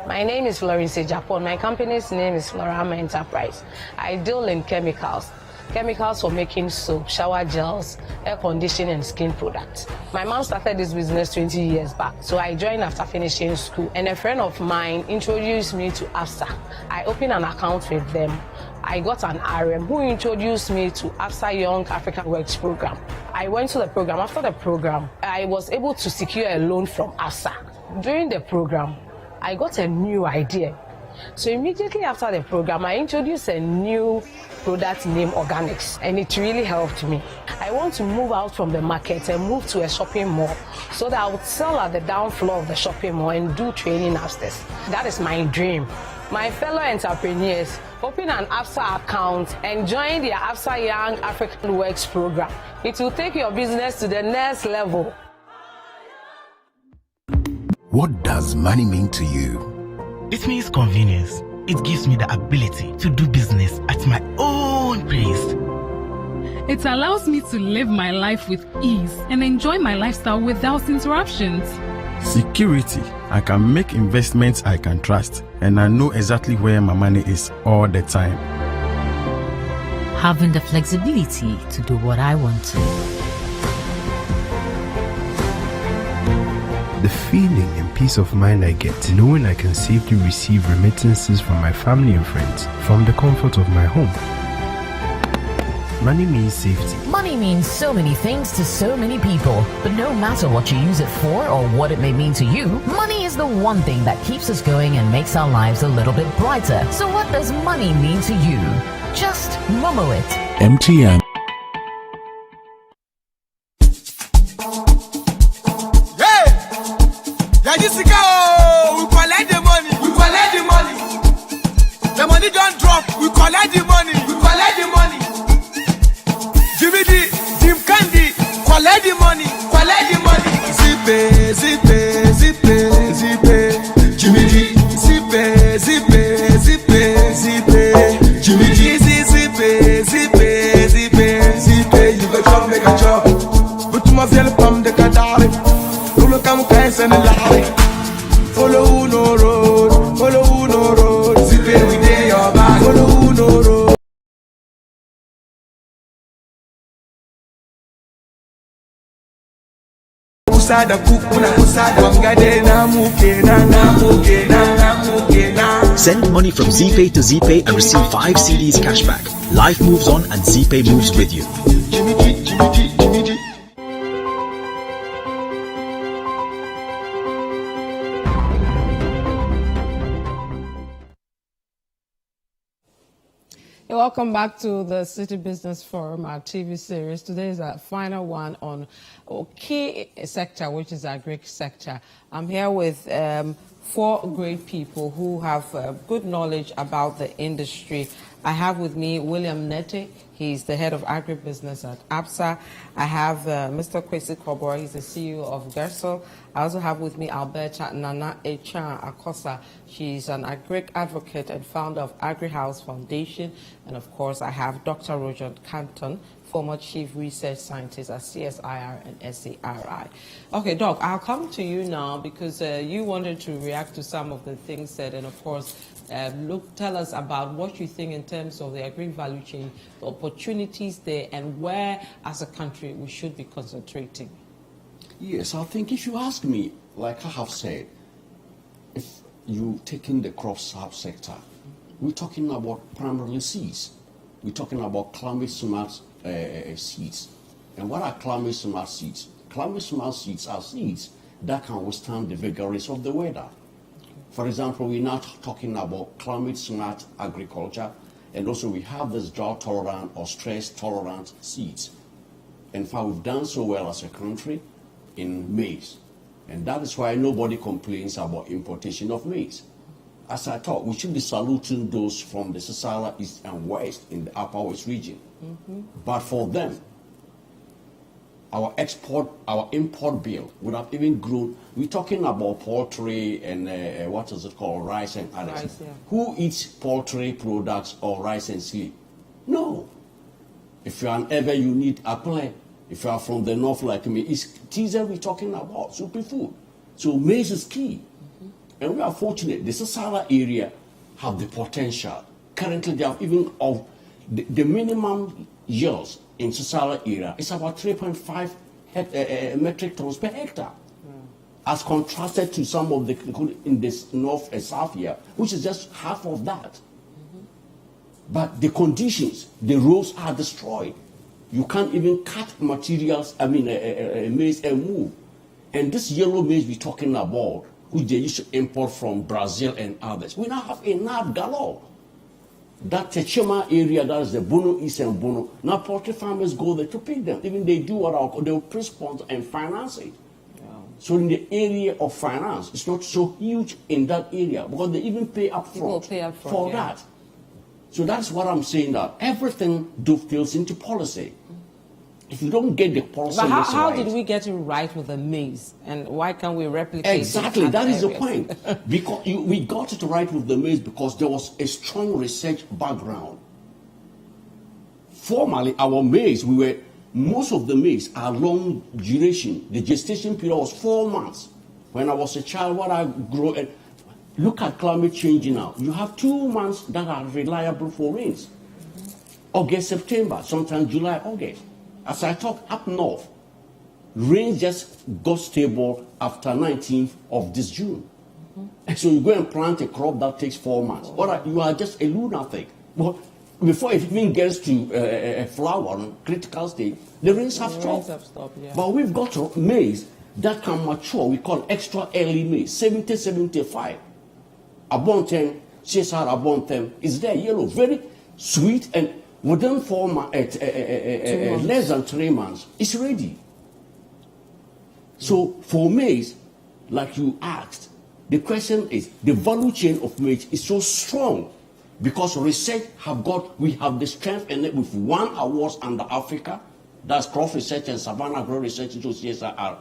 My name is Florence Japon. My company's name is Florama Enterprise. I deal in chemicals for making soap, shower gels, air conditioning, and skin products. My mom started this business 20 years back, so I joined after finishing school. And a friend of mine introduced me to APSA. I opened an account with them. I got an RM who introduced me to APSA Young African Works Program. I went to the program. After the program, I was able to secure a loan from APSA. During the program, I got a new idea. So immediately after the program, I introduced a new product named Organics, and it really helped me. I want to move out from the market and move to a shopping mall so that I would sell at the down floor of the shopping mall and do training upstairs. That is my dream. My fellow entrepreneurs, open an APSA account and join the APSA Young African Works Program. It will take your business to the next level. What does money mean to you? It means convenience. It gives me the ability to do business at my own pace. It allows me to live my life with ease and enjoy my lifestyle without interruptions. Security. I can make investments I can trust, and I know exactly where my money is all the time. Having the flexibility to do what I want to. The feeling and peace of mind I get knowing I can safely receive remittances from my family and friends from the comfort of my home. Money means safety. Money means so many things to so many people, but no matter what you use it for or what it may mean to you, money is the one thing that keeps us going and makes our lives a little bit brighter. So what does money mean to you? Just Momo it. MTN. Send money from ZPay to ZPay and receive 5 CDs cashback. Life moves on and ZPay moves with you. Welcome back to the Citi Business Forum, our TV series. Today is our final one on a key sector, which is the agri sector. I'm here with 4 great people who have good knowledge about the industry. I have with me William Nete. He's the head of Agribusiness at APSA. I have Mr. Kwesi Kobor. He's the CEO of Gersel. I also have with me Alberta Nana Echan Akosa. She's an agri advocate and founder of Agri House Foundation. And of course, I have Dr. Roger Canton, former chief research scientist at CSIR and SARI. Okay, Doc, I'll come to you now because you wanted to react to some of the things said, and of course, tell us about what you think in terms of the agri value chain, the opportunities there, and where, as a country, we should be concentrating. Yes, I think if you ask me, like I have said, if you take in the crop subsector, we're talking about primarily seeds. We're talking about climate smart seeds. And what are climate smart seeds? Climate smart seeds are seeds that can withstand the vagaries of the weather. For example, we're now talking about climate smart agriculture, and also we have this drought tolerant or stress tolerant seeds. In fact, we've done so well as a country in maize. And that is why nobody complains about importation of maize. As I thought, we should be saluting those from the Sahara East and West in the Upper West region. But for them, our import bill would have even grown. We're talking about poultry and rice and others. Rice, yeah. Who eats poultry products or rice and sleep? No. If you are an ever, you need apple. If you are from the north like me, it's teaser we're talking about, superfood. So maize is key. And we are fortunate. The Sahara area have the potential. Currently, they have even of the minimum yields in Sahara area is about 3.5 metric tons per hectare, as contrasted to some of the in this north and south here, which is just half of that. But the conditions, the roads are destroyed. You can't even cut materials, maize and move. And this yellow maize we're talking about, which they used to import from Brazil and others, we now have enough galore. That Techema area, that is the Bono East and Bono, now poultry farmers go there to pick them. Even they do what they'll pre-sponsor and finance it. So in the area of finance, it's not so huge in that area because they even pay up front for that. So that's what I'm saying, that everything dovetails into policy. If you don't get the policy but how right, did we get it right with the maize, and why can't we replicate exactly, it? that is the point. Because we got it right with the maize because there was a strong research background. Formerly, our maize, most of the maize are long duration. The gestation period was 4 months. When I was a child, what I grew, and look at climate change now. You have 2 months that are reliable for rains. August, September, sometimes July, August. As I talk up north, rain just got stable after 19th of this June. And so you go and plant a crop that takes 4 months. You are just a lunatic. But before it even gets to a flower, critical stage, the rains have stopped. But we've got maize that can mature. We call extra early maize, 70, 75. Abontem, CSR Abontem is there, yellow, very sweet, and within 4 months, less than 3 months, it's ready. So for maize, like you asked, the question is, the value chain of maize is so strong because research we have the strength in it with 1 award under Africa, that's crop research and Savannah Grow Research into CSR,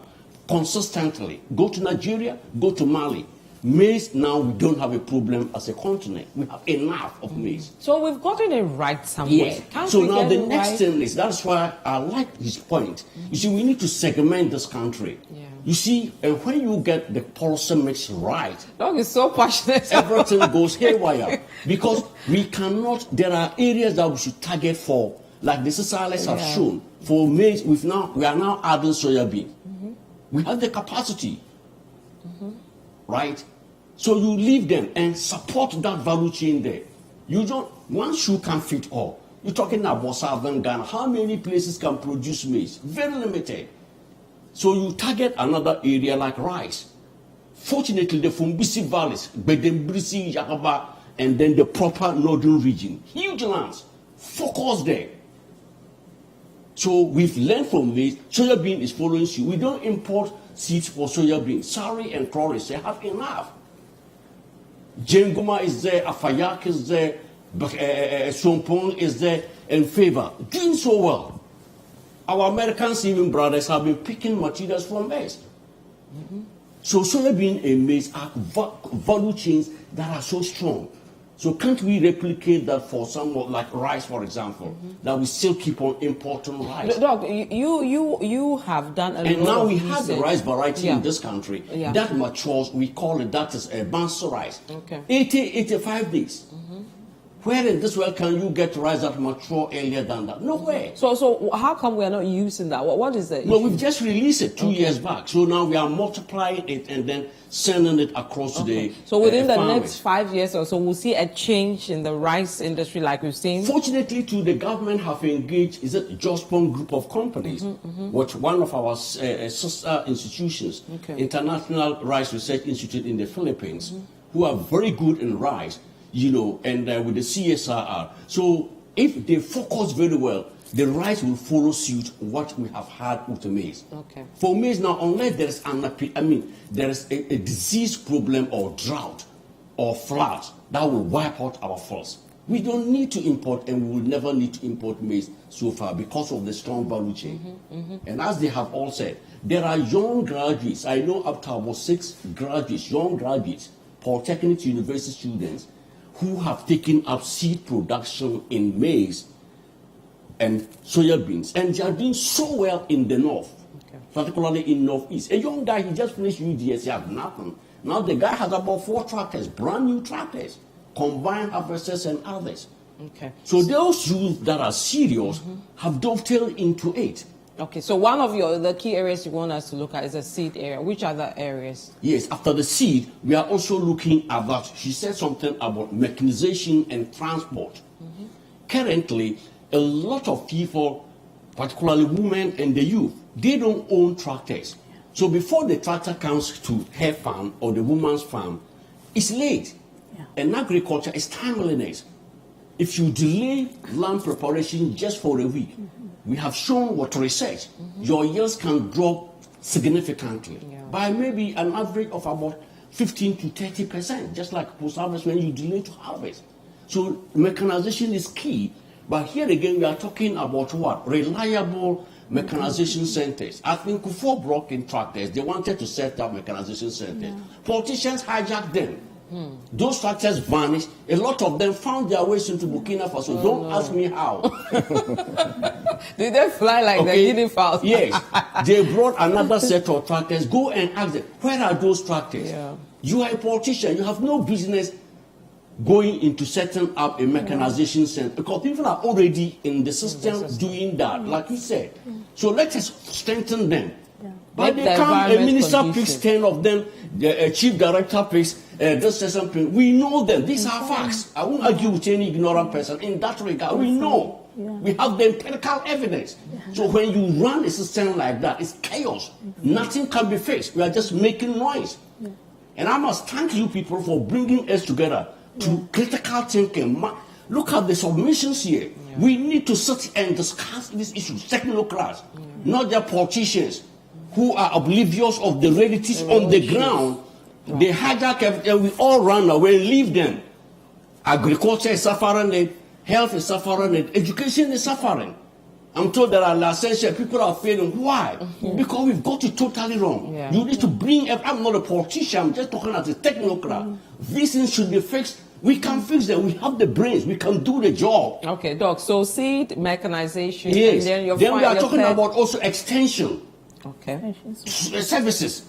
consistently. Go to Nigeria, go to Mali. Maize, now we don't have a problem as a continent. We have enough of maize. So we've gotten it right somewhere. Yes. So now the next thing is, that's why I like his point. You see, we need to segment this country. You see, and when you get the policy mix right, Dog is so passionate. everything goes haywire. Because we cannot, there are areas that we should target for, like the socialists have shown. For maize, we are now adding soya bean. We have the capacity. Right? So you leave them and support that value chain there. You don't, one shoe can fit all. You're talking about Southern Ghana. How many places can produce maize? Very limited. So you target another area like rice. Fortunately, the Fumbisi valleys, Bedembrisi, Yakaba, and then the proper northern region, huge lands, focus there. So we've learned from this. Soya bean is following suit. We don't import seeds for soya bean. Sari and Chloris, they have enough. Jenguma is there, Afayak is there, Sompong is there, and Favor. Doing so well. Our American even brothers have been picking materials from maize. So soya bean and maize are value chains that are so strong. So can't we replicate that for someone like rice, for example, that we still keep on importing rice? Doc, you have done a lot of research. And now we have the rice variety in this country that matures. We call it, that is a Banso rice. 80, 85 days. Where in this world can you get rice that mature earlier than that? Nowhere. So how come we are not using that? What is the issue? Well, we've just released it 2 years back. So now we are multiplying it and then sending it across to the So within the farmers. next 5 years or so, we'll see a change in the rice industry like we've seen? Fortunately, too, the government have engaged, is it Jospon group of companies, which one of our sister institutions, International Rice Research Institute in the Philippines, who are very good in rice, and with the CSRR. So if they focus very well, the rice will follow suit what we have had with the maize. Okay. For maize now, unless there is a disease problem or drought or flood that will wipe out our forests, we don't need to import, and we will never need to import maize so far because of the strong value chain. And as they have all said, there are young graduates. I know up to about 6 graduates, young graduates, Polytechnic University students, who have taken up seed production in maize and soya beans, and they are doing so well in the north, particularly in northeast. A young guy, he just finished UDS, he has nothing. Now the guy has about 4 tractors, brand new tractors, combined harvesters and others. Okay. So those youth that are serious have dovetailed into it. Okay, so one of the key areas you want us to look at is the seed area. Which other areas? Yes, after the seed, we are also looking at that. She said something about mechanization and transport. Currently, a lot of people, particularly women and the youth, they don't own tractors. So before the tractor comes to her farm or the woman's farm, it's late. And agriculture is timeliness. If you delay land preparation just for a week, we have shown what research, your yields can drop significantly by maybe an average of about 15 to 30%, just like post-harvest when you delay to harvest. So mechanization is key. But here again, we are talking about what? Reliable mechanization centers. I think Kufuor brought in tractors. They wanted to set up mechanization centers. Politicians hijacked them. Those tractors vanished. A lot of them found their ways into Burkina Faso. Don't ask me how. Did they fly like the guinea fowls? Yes. They brought another set of tractors. Go and ask them, where are those tractors? You are a politician. You have no business going into setting up a mechanization center because people are already in the system doing that, like you said. So let us strengthen them. But they come, a minister picks 10 of them, the chief director picks this something. We know them. These are facts. I won't argue with any ignorant person in that regard. We know. We have the empirical evidence. So when you run a system like that, it's chaos. Nothing can be fixed. We are just making noise. And I must thank you people for bringing us together to critical thinking. Look at the submissions here. We need to sit and discuss these issues. Technocrats, not the politicians who are oblivious of the realities on the ground. They hijack everything. We all run away and leave them. Agriculture is suffering it. Health is suffering it. Education is suffering. I'm told there are licensed people are failing. Why? Because we've got it totally wrong. You need to bring. I'm not a politician. I'm just talking as a technocrat. These things should be fixed. We can fix them. We have the brains. We can do the job. Okay, Doc. So seed, mechanization. Yes. And then we are talking about also extension. Okay. Services.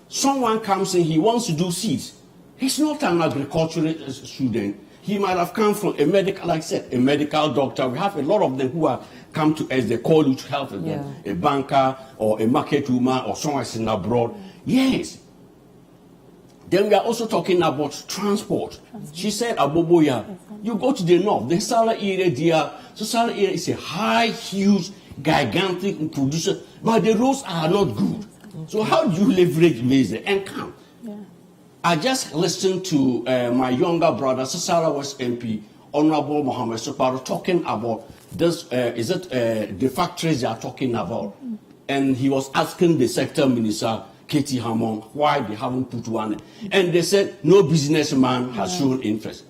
Someone comes in. He wants to do seeds. He's not an agricultural student. He might have come from a medical, like I said, a medical doctor. We have a lot of them who have come to us. They call you to help them. A banker or a market woman or someone sitting abroad. Yes. Then we are also talking about transport. She said, Aboboya, you go to the north, the Sala area there. So Sala area is a high, huge, gigantic producer, but the roads are not good. So how do you leverage maize and come? I just listened to my younger brother, Sasara West MP, Honorable Mohammed Soparo, talking about this, the factories they are talking about. And he was asking the sector minister, Katie Hammond, why they haven't put one in. And they said, no businessman has shown interest.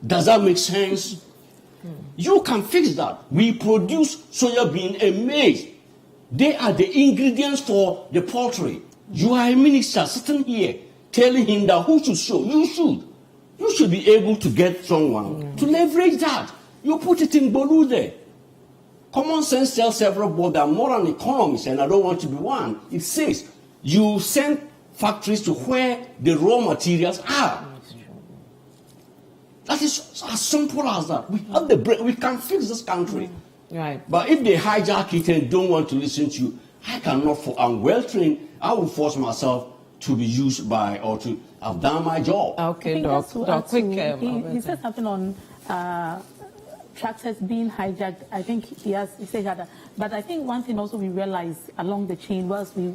Does that make sense? You can fix that. We produce soya bean and maize. They are the ingredients for the poultry. You are a minister sitting here telling him that who should show? You should. You should be able to get someone to leverage that. You put it in Bolu there. Common sense tells everybody I'm not an economist and I don't want to be one. It says you send factories to where the raw materials are. That it's as simple as that. We have the brain. We can fix this country. Right. But if they hijack it and don't want to listen to you, I cannot. I'm well trained. I will force myself to be used by or to have done my job. Okay, Doc. Quick. He said something on tractors being hijacked. I think he said that. But I think one thing also we realize along the chain was we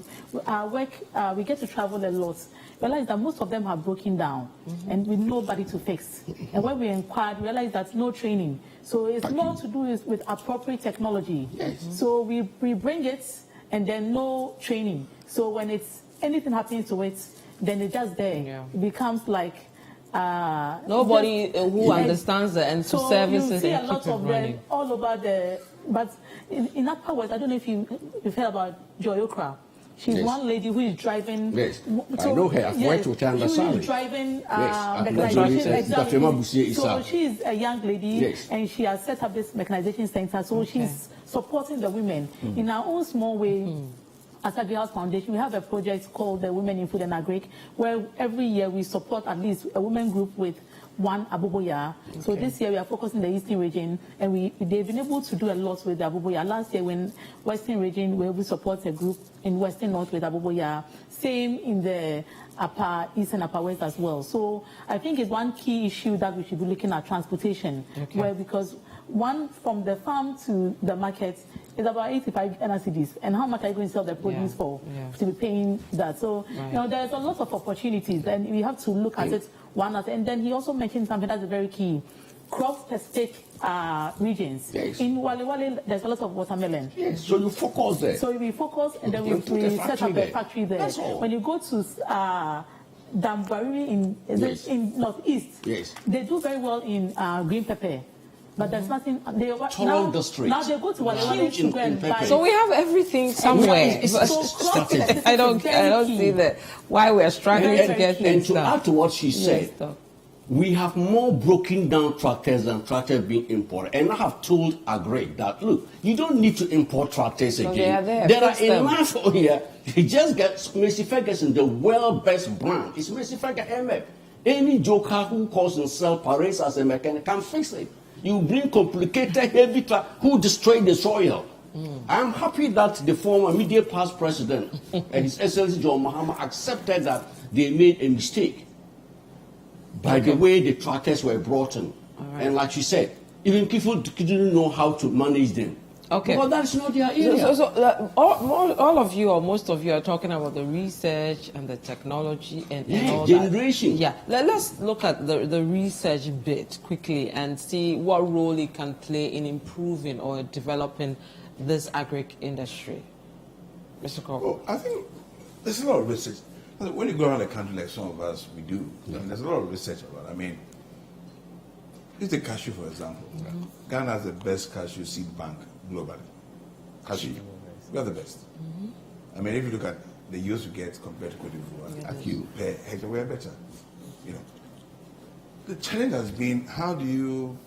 get to travel a lot. Realize that most of them are broken down and with nobody to fix. And when we inquired, we realized that no training. So it's more to do with appropriate technology. So we bring it and then no training. So when anything happens to it, then it's just there. Yeah. It becomes like nobody who understands the and so services you see and a lot of them all over the. But in Upper West, I don't know if you've heard about Joy Okra. She's one lady who is driving. Yes, I know her. I've worked with her on the salary. She's driving mechanization. Exactly. So she's a young lady, and she has set up this mechanization center. So she's supporting the women in our own small way. As Agri-House Foundation, we have a project called the Women in Food and Agri, where every year we support at least a women group with one Abuboya. So this year we are focusing the Eastern region, and they've been able to do a lot with the Abuboya. Last year, when Western region, where we support a group in Western North with Abuboya, same in the Upper East and Upper West as well. So I think it's one key issue that we should be looking at transportation, where because one from the farm to the market is about 85 NRCDs, and how much are you going to sell the produce for to be paying that? So you know there's a lot of opportunities, and we have to look at it one at. And then he also mentioned something that's very key: crop-specific regions. In Wale Wale, there's a lot of watermelon. So you focus there. So we focus, and then we set up a factory there. When you go to Dambari in Northeast, they do very well in green pepper. But there's nothing. Now they go to Wale to go and buy. So we have everything somewhere. I don't see that why we are struggling to get things done. done. And to add to what she said, we have more broken down tractors than tractors being imported. And I have told Agri that look, you don't need to import tractors again. There are enough here. You just get Mercy Ferguson, the world best brand. It's Mercy Ferguson MF. Any joker who calls himself parades as a mechanic can fix it. You bring complicated heavy truck who destroy the soil. I'm happy that the former immediate past president and His Excellency John Mahama accepted that they made a mistake by the way the tractors were brought in. And like you said, even people didn't know how to manage them. But that's not their area. So all of you or most of you are talking about the research and the technology and all generation. That. Yeah, let's look at the research bit quickly and see what role it can play in improving or developing this agri industry. Mr. Cole. Well, I think there's a lot of research. When you go around the country like some of us, we do. I mean, there's a lot of research about it. I mean, use the cashew, for example. Ghana has the best cashew seed bank globally. Cashew. We are the best. I mean, if you look at the yields we get compared to Cote d'Ivoire, per hectare, we are better. You know, the challenge has been how do you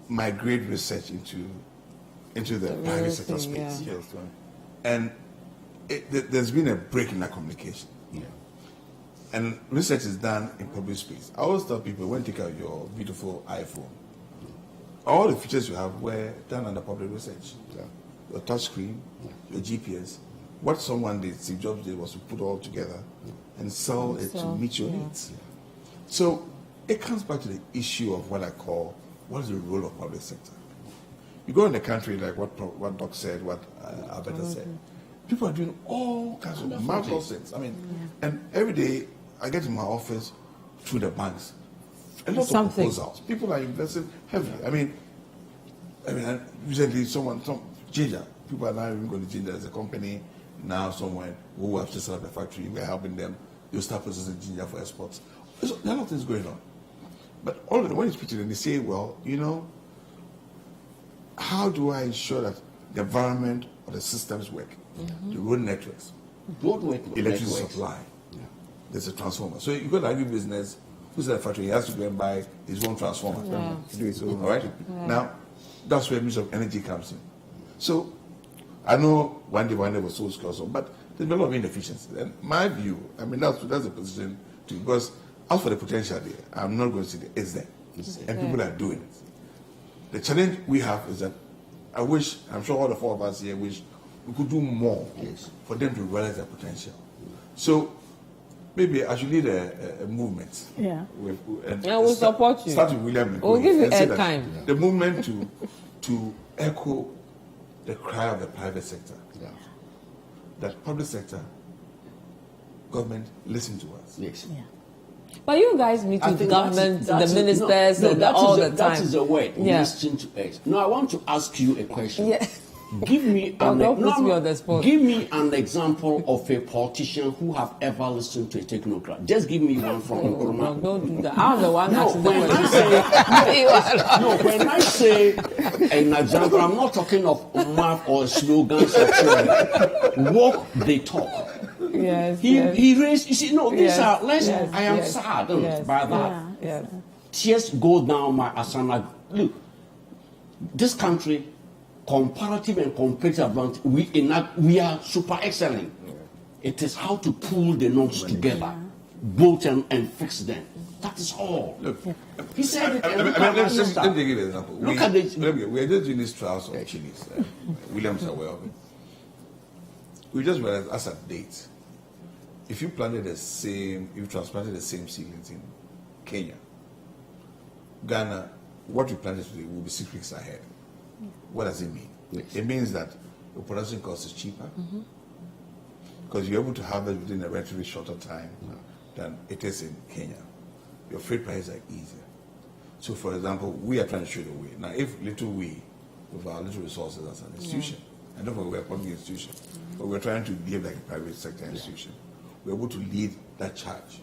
migrate research into the private sector space? And there's been a break in that communication. And research is done in public space. I always tell people, when you take out your beautiful iPhone, all the features you have were done under public research. Your touch screen, your GPS. What someone did, Steve Jobs did, was to put all together and sell it to meet your needs. So it comes back to the issue of what I call, what is the role of public sector? You go in the country, like what Doc said, what Alberta said, people are doing all kinds of marvelous things. I mean, and every day I get to my office through the banks. A lot of proposals. People are investing heavily. I mean, recently some Ginger, people are now even going to Ginger as a company now somewhere who have just set up a factory. We're helping them. They'll start processing ginger for exports. So there are a lot of things going on. But all of them, when you speak to them, they say, well, you know, how do I ensure that the environment or the systems work? The road networks, electricity supply. There's a transformer. So you go to Agri-business, who's at a factory, he has to go and buy his own transformer. To do it so, all right? Now, that's where Ministry of Energy comes in. So I know one day was so scarce, but there's a lot of inefficiencies. And my view, I mean, that's the position too, because as for the potential there, I'm not going to say it's there. and people are doing it. The challenge we have is that I'm sure all the four of us here wish we could do more for them to realize their potential. So maybe I should lead a movement. Yeah. And we'll support you. Start with William. We'll give you airtime. The movement to echo the cry of the private sector. Yeah. That public sector, government, listen to us. Yes. Yeah. But you guys meet with the government, the ministers, and all the time. That is the word. Yeah. Listen to us. Now I want to ask you a question. Yeah. Give me Give me an example of a politician who have ever listened to a technocrat. Just give me one from No, don't do that. I'm the one when I say an example, I'm not talking of math or slogans or theory. Walk they talk. Yes. He raised. You see, no, these are. I am yes, sad yes, by that. Yes. Tears go down my asana. Look, this country, comparative and competitive advantage, we are super excellent. It is how to pull the knots together, both and fix them. That is all. Look, he said it. Let me give you an example. Look at this. We are just doing these trials of chilies. Williams are aware of it. We just realized as at date, if you transplanted the same seedlings in Kenya, Ghana, what we planted today will be 6 weeks ahead. What does it mean? Yes. It means that the production cost is cheaper because you're able to harvest within a relatively shorter time than it is in Kenya. Your freight prices are easier. So, for example, we are trying to show the way. Now, if little we, with our little resources as an institution, I don't know we're a public institution, but we're trying to behave like a private sector institution, we're able to lead that charge,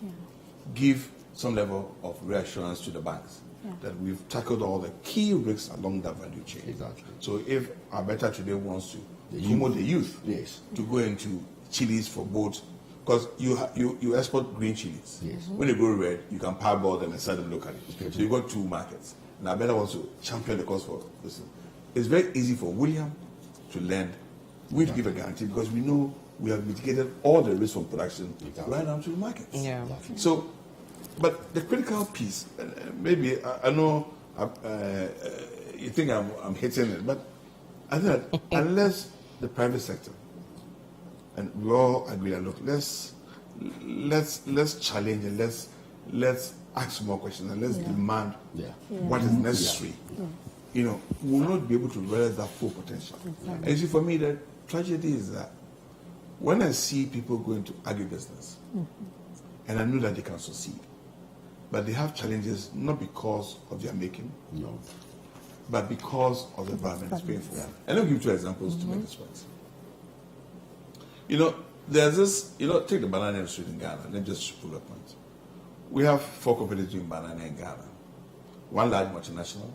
give some level of reassurance to the banks that we've tackled all the key risks along that value chain. Exactly. So if our better today wants to promote the youth to go into chilies for both, because you export green chilies. Yes. When they go red, you can parboil them and sell them locally. So you've got two markets. And our better wants to champion the cause for this. It's very easy for William to lend. We give a guarantee because we know we have mitigated all the risk from production right down to the markets. Yeah. So, but the critical piece, maybe I know you think I'm hitting it, but I think that unless the private sector, and we all agree that look, let's challenge and let's ask more questions and let's demand what is necessary. You know, we will not be able to realize that full potential. And you see, for me, the tragedy is that when I see people go into agribusiness, and I know that they can succeed, but they have challenges not because of their making, but because of the environment it's painful. And I'll give you two examples to make this point. You know, there's this, take the banana industry in Ghana, let me just prove a point. We have 4 companies doing banana in Ghana. One large multinational,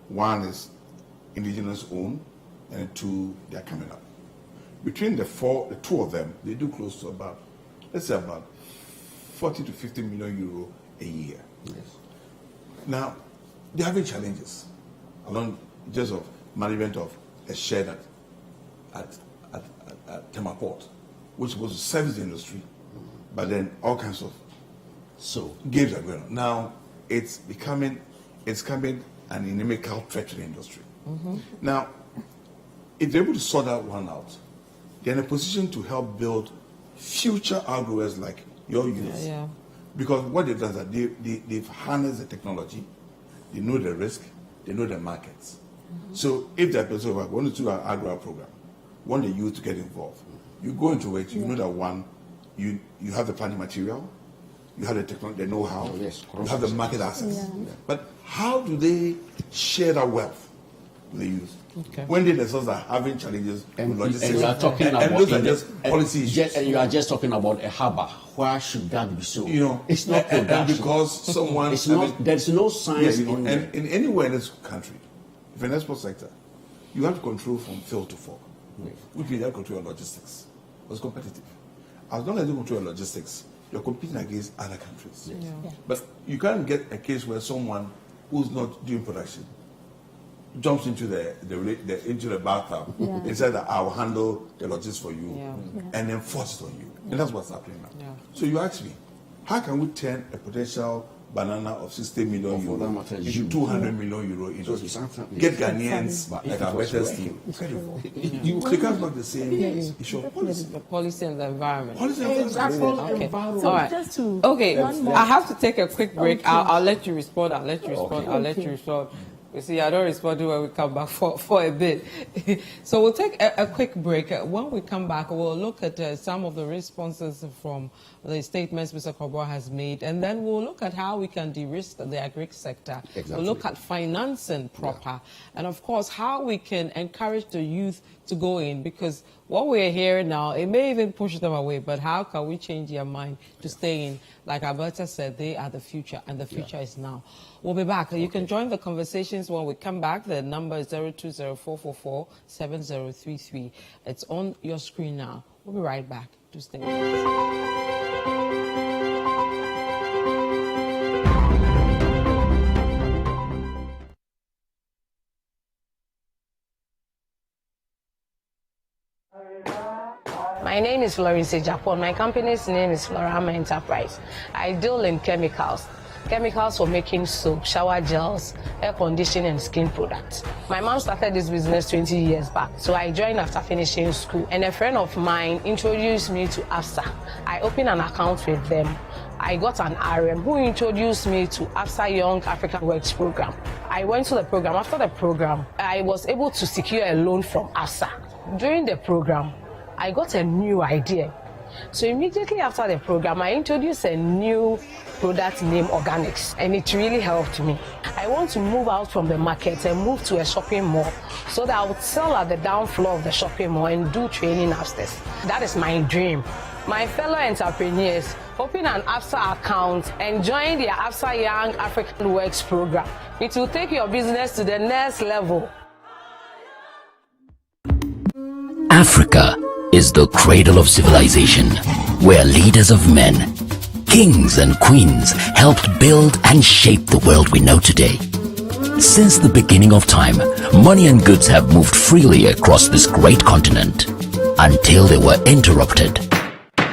one is indigenous owned, and 2 they are coming up. Between the 2 of them, they do close to about, let's say about 40 to 50 million euro a year. Yes. Now, they're having challenges along just of management of a shed at Temaport, which was to service the industry, but then all kinds of games are going on. Now, it's becoming an inimical threat to the industry. Now, if they're able to sort that one out, they're in a position to help build future outgrowers like your youth. Because what they've done is that they've harnessed the technology, they know the risk, they know the markets. So if they're person we want to do an agro program, want the youth to get involved, you go into it, you know that one, you have the planting material, you have the technology, the know-how, you have the market access. But how do they share that wealth with the youth? When they themselves are having challenges with logistics, and you are talking about those are just policy issues. And you are just talking about a harbour. Why should that be so? It's not and because someone there's no science and anywhere in this country, if an export sector, you have to control from field to fork, which means you have to control your logistics. It's competitive. As long as you control your logistics, you're competing against other countries. But you can't get a case where someone who's not doing production jumps into the bathtub and says that I'll handle the logistics for you and then force it on you. And that's what's happening now. So you ask me, how can we turn a potential banana of 60 million for that euro matter, into you. 200 million euro industry. Exactly. Get Ghanaians But like if it our was better working, steam. They can't make the same issue of policy. The policy and the environment. Policy and Exactly. Okay. Environment. So All right. just to Okay, one more. I have to take a quick break. Okay. I'll let you respond. I'll let you respond. You see, I don't respond when we come back for a bit. So we'll take a quick break. When we come back, we'll look at some of the responses from the statements Mr. Kobor has made, and then we'll look at how we can de-risk the agri sector. Exactly. We'll look at financing proper, and of course, how we can encourage the youth to go in, because what we're hearing now, it may even push them away, but how can we change their mind to stay in? Like Alberta said, they are the future, and the future is now. We'll be back. You can join the conversations when we come back. The number is 020-444-7033. It's on your screen now. We'll be right back. To stay with us. My name is Florence Japon. My company's name is Florama Enterprise. I deal in chemicals for making soap, shower gels, air conditioning, and skin products. My mom started this business 20 years back, so I joined after finishing school. And a friend of mine introduced me to AFSA. I opened an account with them. I got an RM who introduced me to AFSA Young African Works Program. I went to the program. After the program, I was able to secure a loan from AFSA. During the program, I got a new idea. So immediately after the program, I introduced a new product named Organics, and it really helped me. I want to move out from the market and move to a shopping mall so that I would sell at the down floor of the shopping mall and do training upstairs. That is my dream. My fellow entrepreneurs, open an AFSA account and join the AFSA Young African Works Program. It will take your business to the next level. Africa is the cradle of civilization, where leaders of men, kings and queens helped build and shape the world we know today. Since the beginning of time, money and goods have moved freely across this great continent until they were interrupted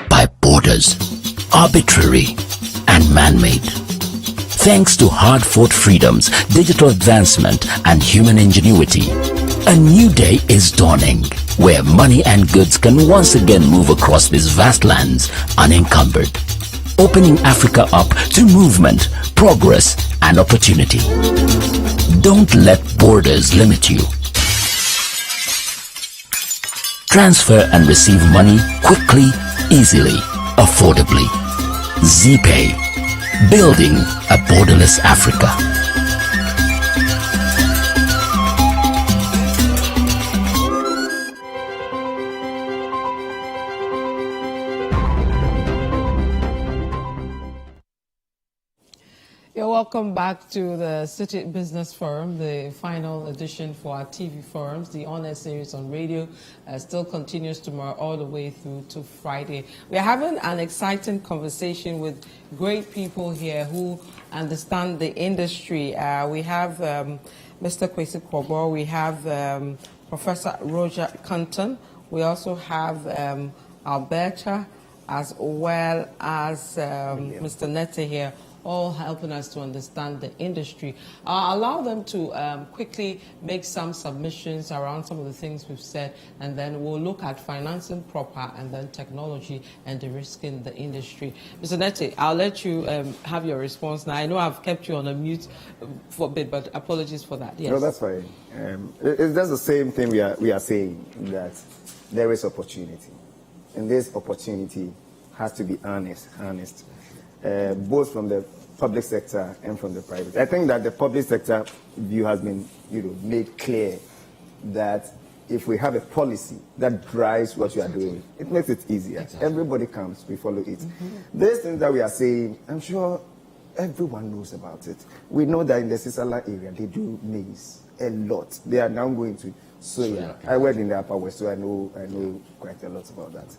by borders, arbitrary and man-made. Thanks to hard-fought freedoms, digital advancement and human ingenuity, a new day is dawning where money and goods can once again move across these vast lands unencumbered, opening Africa up to movement, progress, and opportunity. Don't let borders limit you. Transfer and receive money quickly, easily, affordably. ZPay, building a borderless Africa. Welcome back to the Citi Business Forum, the final edition for our TV forums. The on-air series on radio still continues tomorrow all the way through to Friday. We're having an exciting conversation with great people here who understand the industry. We have Mr. Kwesi Kobor, we have Professor Roger Canton, we also have Alberta, as well as Mr. Nete here, all helping us to understand the industry. I'll allow them to quickly make some submissions around some of the things we've said, and then we'll look at financing proper and then technology and the risk in the industry. Mr. Nete, I'll let you have your response now. I know I've kept you on a mute for a bit, but apologies for that. Yes. No, that's fine. It's just the same thing we are saying, that there is opportunity. And this opportunity has to be harnessed, both from the public sector and from the private. I think that the public sector view has been, made clear that if we have a policy that drives what we are doing, it makes it easier. Exactly. Everybody comes, we follow it. These things that we are saying, I'm sure everyone knows about it. We know that in the Sisala area, they do maize a lot. They are now going to soya. I work in the Upper West, so I know quite a lot about that.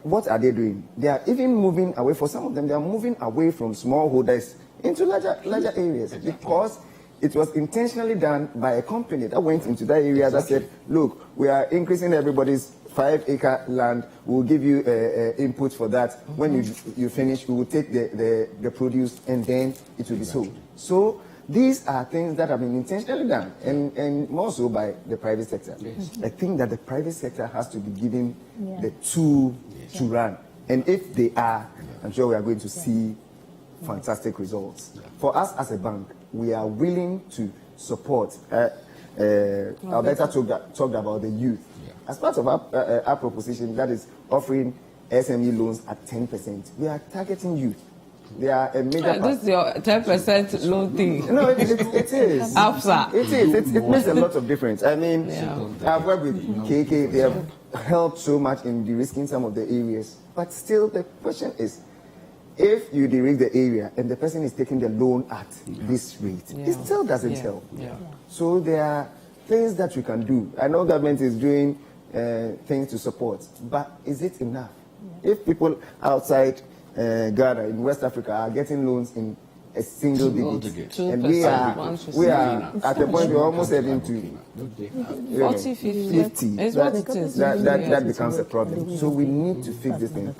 What are they doing? They are even moving away. For some of them, they are moving away from smallholders into larger areas, because it was intentionally done by a company that went into that area that said, look, we are increasing everybody's 5-acre land. We'll give you input for that. When you finish, we will take the produce and then it will be sold. So these are things that have been intentionally done, and more so by the private sector. I think that the private sector has to be given the tool to run. And if they are, I'm sure we are going to see fantastic results. For us as a bank, we are willing to support. Alberta talked about the youth. As part of our proposition, that is offering SME loans at 10%. We are targeting youth. They are a major part. This is your 10% loan thing. No, it is. AFSA. It is. It makes a lot of difference. I mean, I've worked with KK. They have helped so much in de-risking some of the areas. But still, the question is, if you de-risk the area and the person is taking the loan at this rate, it still doesn't help. So there are things that we can do. I know government is doing things to support, but is it enough? If people outside Ghana, in West Africa, are getting loans in a single digit, and we are at the point we're almost heading to 40, 50. That becomes a problem. So we need to fix this thing.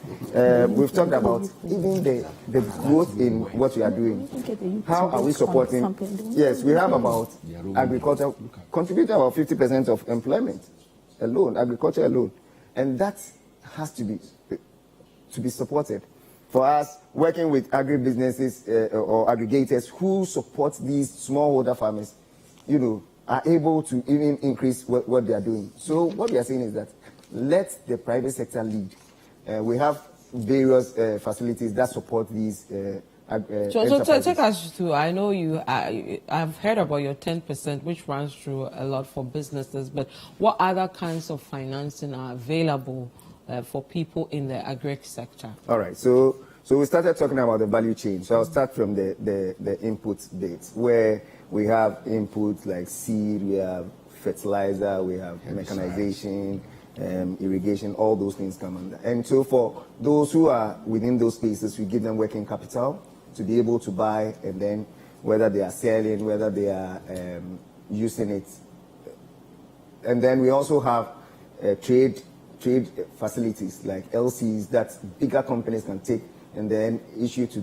We've talked about even the growth in what we are doing. How are we supporting? Yes, we have about agriculture contributing about 50% of employment alone, agriculture alone, and that has to be supported. For us, working with agribusinesses or aggregators who support these smallholder farmers, are able to even increase what they are doing. So what we are saying is that let the private sector lead. We have various facilities that support these So take us through, I know I've heard about your 10%, which runs through a lot for businesses, but what other kinds of financing are available for people in the agri sector? All right, so we started talking about the value chain. So I'll start from the input bits, where we have inputs like seed, we have fertilizer, we have mechanization, irrigation, all those things come under. And so for those who are within those spaces, we give them working capital to be able to buy, and then whether they are selling, whether they are using it. And then we also have trade facilities like LCs that bigger companies can take and then issue to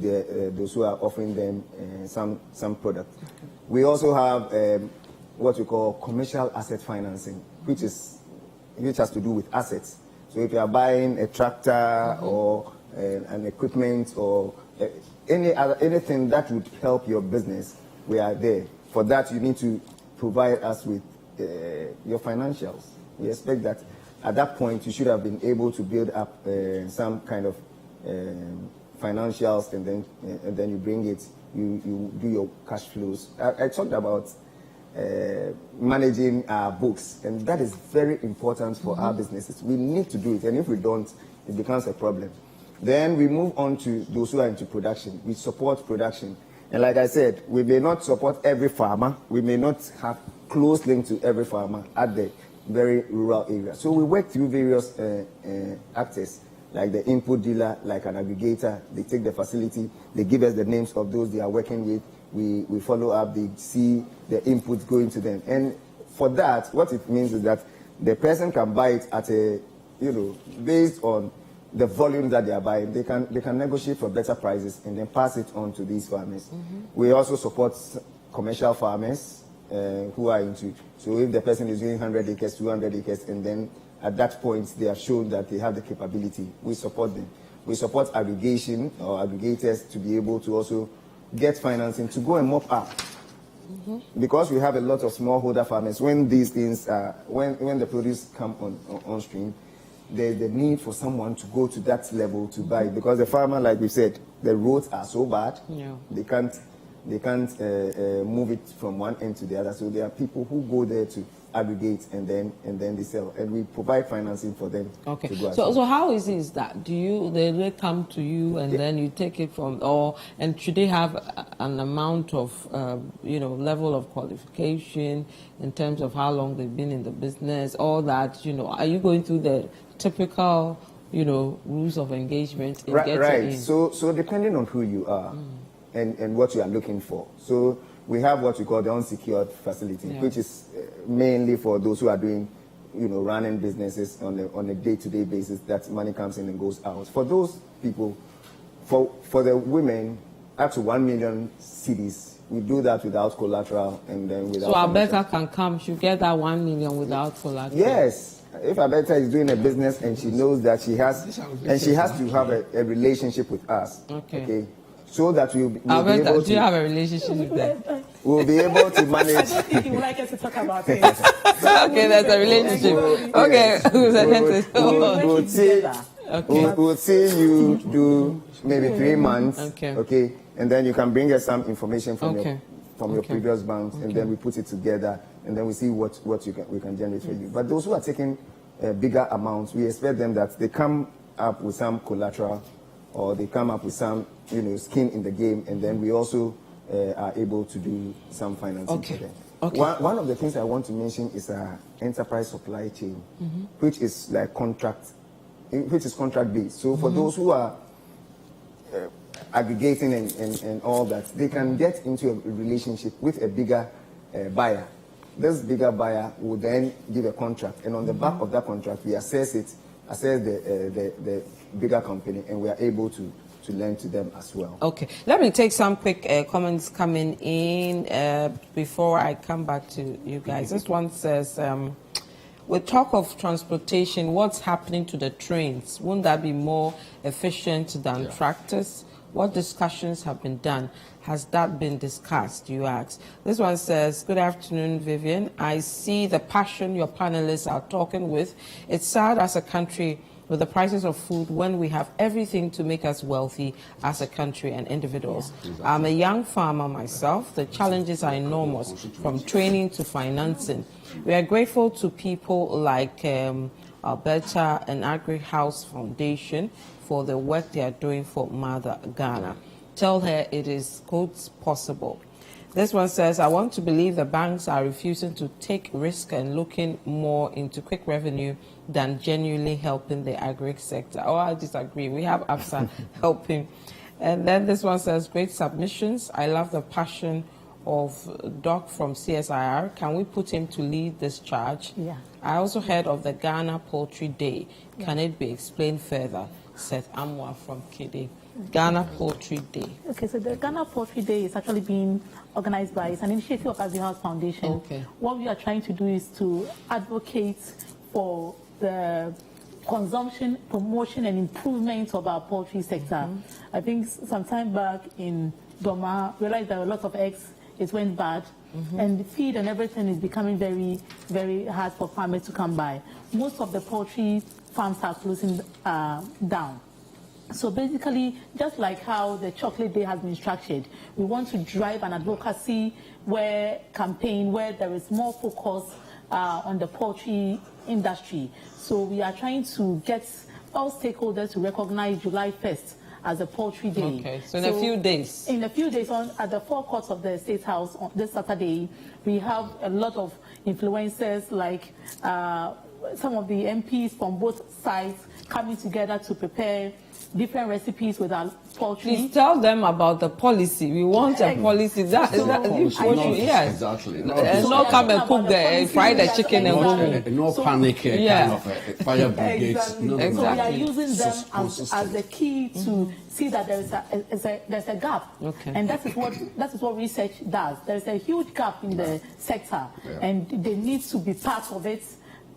those who are offering them some product. Okay. We also have what we call commercial asset financing, which has to do with assets. So if you are buying a tractor or an equipment or anything that would help your business, we are there. For that, you need to provide us with your financials. We expect that at that point, you should have been able to build up some kind of financials, and then you bring it, you do your cash flows. I talked about managing our books, and that is very important for our businesses. We need to do it, and if we don't, it becomes a problem. Then we move on to those who are into production. We support production. And like I said, we may not support every farmer. We may not have close link to every farmer at the very rural area. So we work through various actors, like the input dealer, like an aggregator. They take the facility, they give us the names of those they are working with. We follow up, they see the inputs going to them. And for that, what it means is that the person can buy it at based on the volume that they are buying. They can negotiate for better prices and then pass it on to these farmers. We also support commercial farmers who are into. So if the person is doing 100 acres, 200 acres, and then at that point they have shown that they have the capability, we support them. We support aggregation or aggregators to be able to also get financing to go and mop up. Because we have a lot of smallholder farmers, when these things when the produce come on stream, there's the need for someone to go to that level to buy, because the farmer, like we said, the roads are so bad, they can't move it from one end to the other. So there are people who go there to aggregate and then they sell, and we provide financing for them. Okay. To go so how easy is that? They come to you and then you take it from, and should they have an amount of level of qualification in terms of how long they've been in the business, all that? Are you going through the typical rules of engagement in getting in? So depending on who you are, and what you are looking for. So we have what we call the unsecured facility, which is mainly for those who are doing, running businesses on a day-to-day basis, that money comes in and goes out. For those people, for the women, up to 1 million cedis, we do that without collateral and then without. So Alberta can come, she'll get that 1 million without collateral. Yes. If Alberta is doing a business and she knows that she has to have a relationship with us. Okay. So that we'll be able to. Do you have a relationship with them? We'll be able to manage. I don't think you would like us to talk about it. Okay, that's a relationship. We'll see you do maybe 3 months. Okay. And then you can bring us some information from your previous banks, and then we put it together, and then we see what we can generate for you. But those who are taking bigger amounts, we expect them that they come up with some collateral, or they come up with some skin in the game, and then we also are able to do some financing for them. One of the things I want to mention is enterprise supply chain, which is like contract based. So for those who are aggregating and all that, they can get into a relationship with a bigger buyer. This bigger buyer will then give a contract, and on the back of that contract, we assess the bigger company, and we are able to lend to them as well. Okay, let me take some quick comments coming in before I come back to you guys. This one says, with talk of transportation, what's happening to the trains? Wouldn't that be more efficient than tractors? What discussions have been done? Has that been discussed, you ask? This one says, good afternoon, Vivian. I see the passion your panelists are talking with. It's sad as a country with the prices of food when we have everything to make us wealthy as a country and individuals. I'm a young farmer myself. The challenges are enormous, from training to financing. We are grateful to people like Alberta and Agri House Foundation for the work they are doing for Mother Ghana. Tell her it is, quotes, possible. This one says, I want to believe the banks are refusing to take risk and looking more into quick revenue than genuinely helping the agri sector. Oh, I disagree. We have AFSA helping. And then this one says, great submissions. I love the passion of Doc from CSIR. Can we put him to lead this charge? Yeah. I also heard of the Ghana Poultry Day. Can it be explained further? Seth Amwa from KD. Ghana Poultry Day. Okay, so the Ghana Poultry Day is actually being organized by, it's an initiative of Agri House Foundation. Okay. What we are trying to do is to advocate for the consumption, promotion, and improvement of our poultry sector. I think some time back in Doma, realized that a lot of eggs, it went bad, and the feed and everything is becoming very, very hard for farmers to come by. Most of the poultry farms are closing down. So basically, just like how the Chocolate Day has been structured, we want to drive an advocacy campaign where there is more focus on the poultry industry. So we are trying to get all stakeholders to recognize July 1st as a Poultry Day. Okay, so in a few days. In a few days, at the forecourts of the State House on this Saturday, we have a lot of influencers like some of the MPs from both sides coming together to prepare different recipes with our poultry. Please tell them about the policy. We want a policy. Yes. Exactly. And not come and cook fry the chicken and go. No panic kind of fire brigades. Exactly. So we are using them as the key to see that there's a gap. Okay. And that is what research does. There's a huge gap in the sector, and they need to be part of it.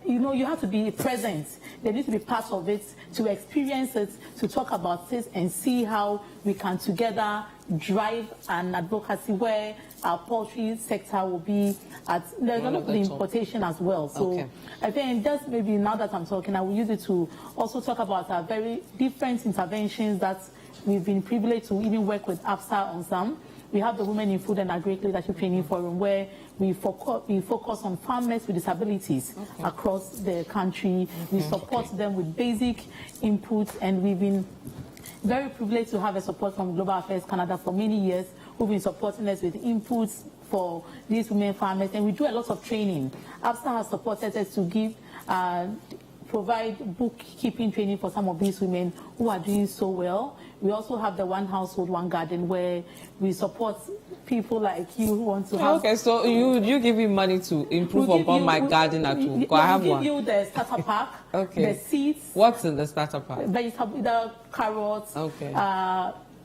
You know, you have to be present. They need to be part of it, to experience it, to talk about it, and see how we can together drive an advocacy where our poultry sector will be at. There's a lot of importation as well. So I think just maybe now that I'm talking, I will use it to also talk about our very different interventions that we've been privileged to even work with AFSA on some. We have the Women in Food and Agri Leadership Training Forum, where we focus on farmers with disabilities across the country. We support them with basic input, and we've been very privileged to have a support from Global Affairs Canada for many years, who've been supporting us with inputs for these women farmers, and we do a lot of training. AFSA has supported us to provide bookkeeping training for some of these women who are doing so well. We also have the One Household, One Garden, where we support people like you who want to have... Okay, so you give me money to improve upon my garden at home. I have one. We give you the starter pack, okay. the seeds. What's in the starter pack? Vegetable, the carrots, okay.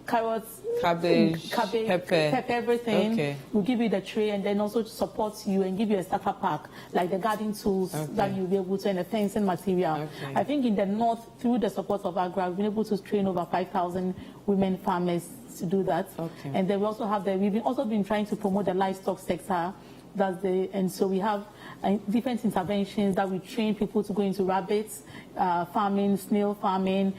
Carrots, cabbage, pepper, everything. Okay. We'll give you the tray and then also to support you and give you a starter pack, like the garden tools that you'll be able to, and the fencing material. Okay. I think in the north, through the support of Agra, we've been able to train over 5,000 women farmers to do that. Okay. And then we also have we've also been trying to promote the livestock sector. And so we have different interventions that we train people to go into rabbits farming, snail farming,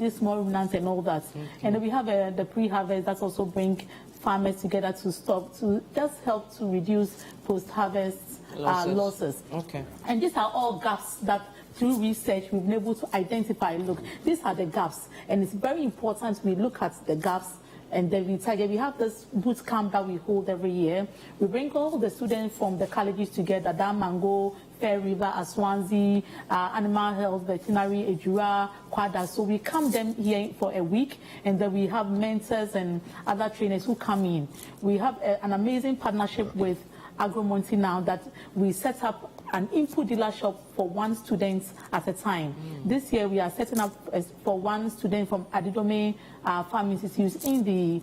these small ruminants and all that. Okay. And then we have the pre-harvest that also bring farmers together to just help to reduce post-harvest losses. Okay. And these are all gaps that through research we've been able to identify. Look, these are the gaps, and it's very important we look at the gaps. And then we target. We have this boot camp that we hold every year. We bring all the students from the colleges together, Damango, Fair River, Aswanzi, Animal Health, Veterinary, Ejura, Kwada. So we come them here for a week, and then we have mentors and other trainers who come in. We have an amazing partnership with Agromonti now that we set up an input dealer shop for one student at a time. This year we are setting up for one student from Adidome Farm Institute in the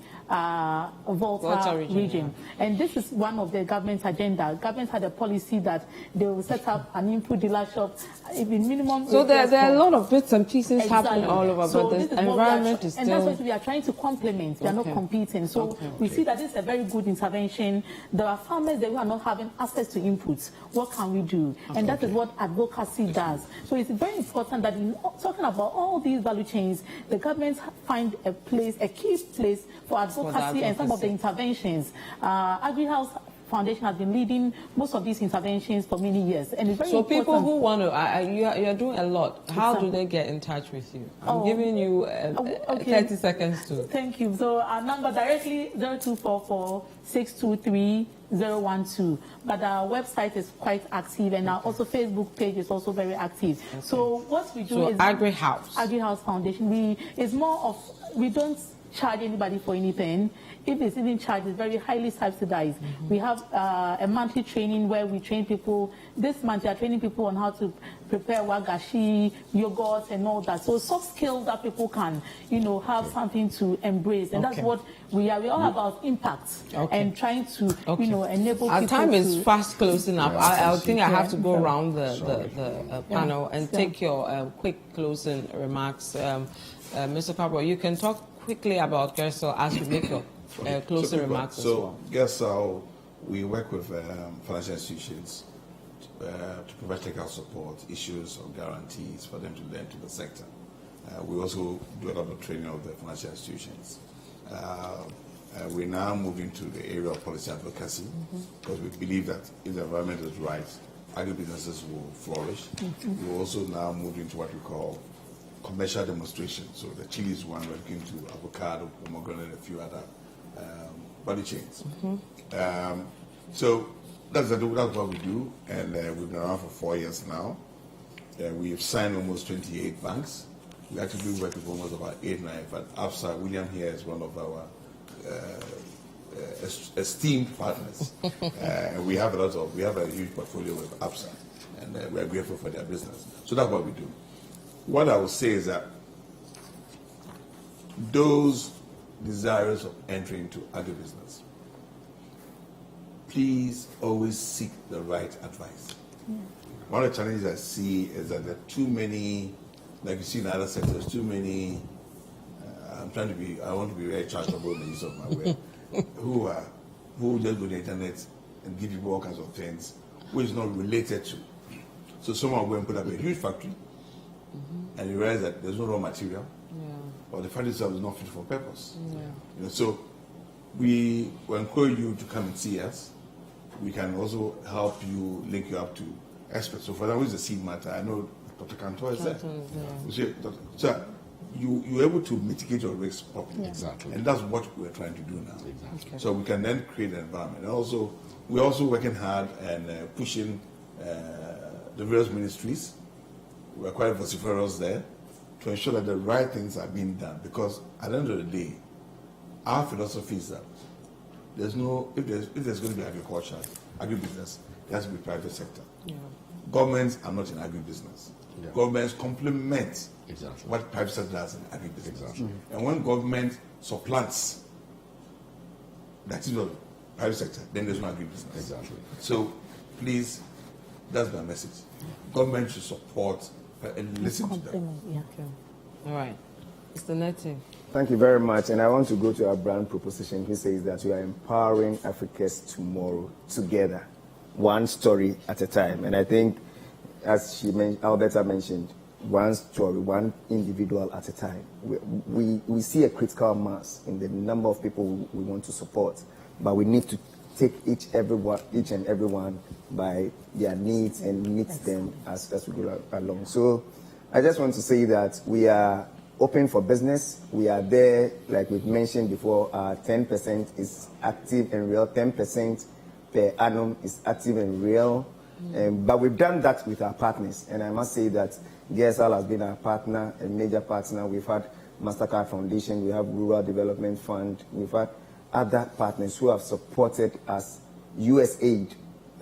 Volta region. And this is one of the government's agenda. Government had a policy that they will set up an input dealer shop in minimum. So there are a lot of bits and pieces happening all over, so but the environment is still... And that's what we are trying to complement. We are not competing. So we see that this is a very good intervention. There are farmers that who are not having access to inputs. What can we do? And that is what advocacy does. So it's very important that in talking about all these value chains, the government find a place, a key place for advocacy and some of the interventions. Agri-House Foundation has been leading most of these interventions for many years, and it's very important. People who want to, you're doing a lot. How do they get in touch with you? I'm giving you 30 seconds to. Thank you. So our number directly 0244 623 012. But our website is quite active, and our also Facebook page is also very active. Okay. So what we do is Agri-House Foundation. We don't charge anybody for anything. If it's even charged, it's very highly subsidized. We have a monthly training where we train people. This month we are training people on how to prepare wagashi, yogurt, and all that. So soft skills that people can, have something to embrace. And that's what we are. We're all about impact and trying to, enable Our people. Our time is fast closing up. I think I have to go around the panel and take your quick closing remarks. Mr. Pablo, you can talk quickly about Gersel as you make your closing remarks as well. Gersel, we work with financial institutions to provide technical support, issues or guarantees for them to lend to the sector. We also do a lot of training of the financial institutions. We're now moving to the area of policy advocacy because we believe that if the environment is right, agribusinesses will flourish. We also now moved into what we call commercial demonstration. So the chili is one, we're looking to avocado, pomegranate, and a few other value chains. So that's what we do, and we've been around for 4 years now. We've signed almost 28 banks. We actually work with almost about 8, 9, but AFSA, William here is one of our esteemed partners. We have a huge portfolio with AFSA, and we're grateful for their business. So that's what we do. What I will say is that those desirous of entering into agribusiness, please always seek the right advice. One of the challenges I see is that there are too many, like you see in other sectors, too many, I want to be very charitable in the use of my word, who just go to the internet and give people all kinds of things, which is not related to. So someone will go and put up a huge factory, and you realize that there's no raw material, or the factory itself is not fit for purpose. So we will encourage you to come and see us. We can also help you, link you up to experts. So for example, with the seed matter, I know Dr. Cantor is there. So you're able to mitigate your risks properly. Exactly. And that's what we're trying to do now. Exactly. So we can then create an environment. And also, we're also working hard and pushing the various ministries. We're quite vociferous there, to ensure that the right things are being done. Because at the end of the day, our philosophy is that there's no, if there's going to be agriculture, agribusiness, it has to be private sector. Yeah. Governments are not in agribusiness. Yeah. Governments complement exactly what private sector does in agribusiness. Exactly. And when government supplants the activity of the private sector, then there's no agribusiness. Exactly. So please, that's my message. Government should support and listen to them. Yeah. Okay. All right. Mr. Native. Thank you very much. And I want to go to our brand proposition, which says that we are empowering Africa's tomorrow together, one story at a time. And I think, as Alberta mentioned, one story, one individual at a time. We see a critical mass in the number of people we want to support, but we need to take each and every one by their needs and meet them as we go along. So I just want to say that we are open for business. We are there, like we've mentioned before, 10% is active and real, 10% per annum is active and real. But we've done that with our partners, and I must say that GSL has been our partner, a major partner. We've had MasterCard Foundation, we have Rural Development Fund, we've had other partners who have supported us. USAID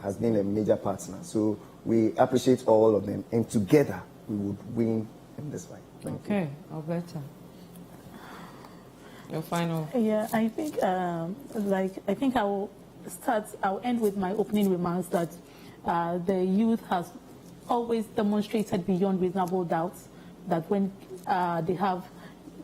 has been a major partner. So we appreciate all of them, and together we would win in this fight. Okay, Alberta. Your final. Yeah, I think, I'll end with my opening remarks that the youth has always demonstrated beyond reasonable doubt that when they have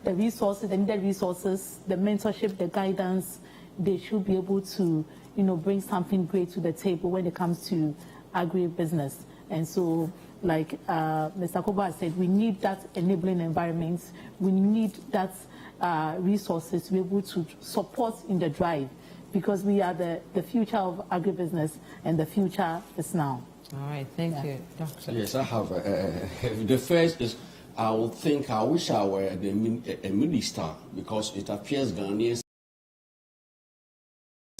the resources, the needed resources, the mentorship, the guidance, they should be able to, bring something great to the table when it comes to agribusiness. And so, like Mr. Koba has said, we need that enabling environment. We need that resources to be able to support in the drive, because we are the future of agribusiness, and the future is now. All right, thank you, Doctor. Yes, I have. The first is, I wish I were a minister, because it appears Ghanaians.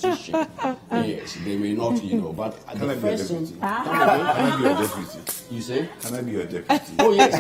Yes, they may not, but Can I be a deputy? Can I be a deputy? You say? Can I be a deputy? Oh yes.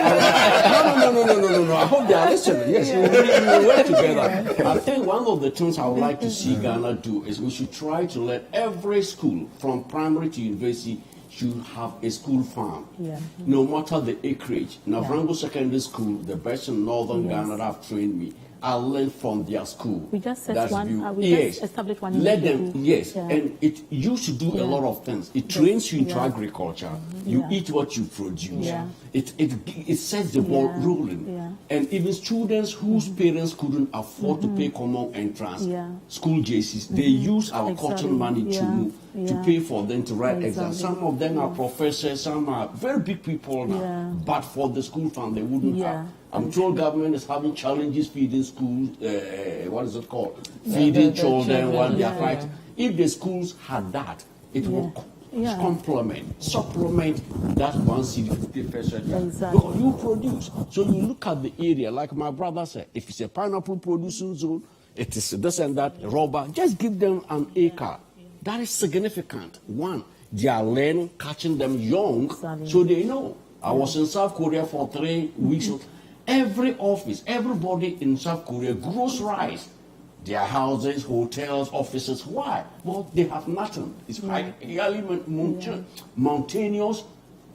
No. I hope they are listening. Yes, we will work together. I think one of the things I would like to see Ghana do is we should try to let every school, from primary to university, should have a school farm. Yeah. No matter the acreage. Navrango Secondary School, the best in northern Ghana that have trained me, I learned from their school. We just set That's one. We yes. just established one. Let them. Yes, yeah. And it used to do a lot of things. It trains you into agriculture. You eat what you produce. Yeah. It sets the ball rolling. Yeah. And even students whose parents couldn't afford to pay common entrance, school JCs, they use our cotton money to pay for them to write exams. Some of them are professors, some are very big people now. But for the school fund, they wouldn't have. I'm told government is having challenges feeding schools, what is it called? Feeding children while they are fighting. If the schools had that, it would supplement that 150%. Because you produce. So you look at the area, like my brother said, if it's a pineapple producing zone, it is this and that, rubber, just give them an acre. That is significant. One, they are learning, catching them young, so they know. I was in South Korea for 3 weeks. Every office, everybody in South Korea grows rice. Their houses, hotels, offices. Why? Well, they have nothing. It's highly mountainous.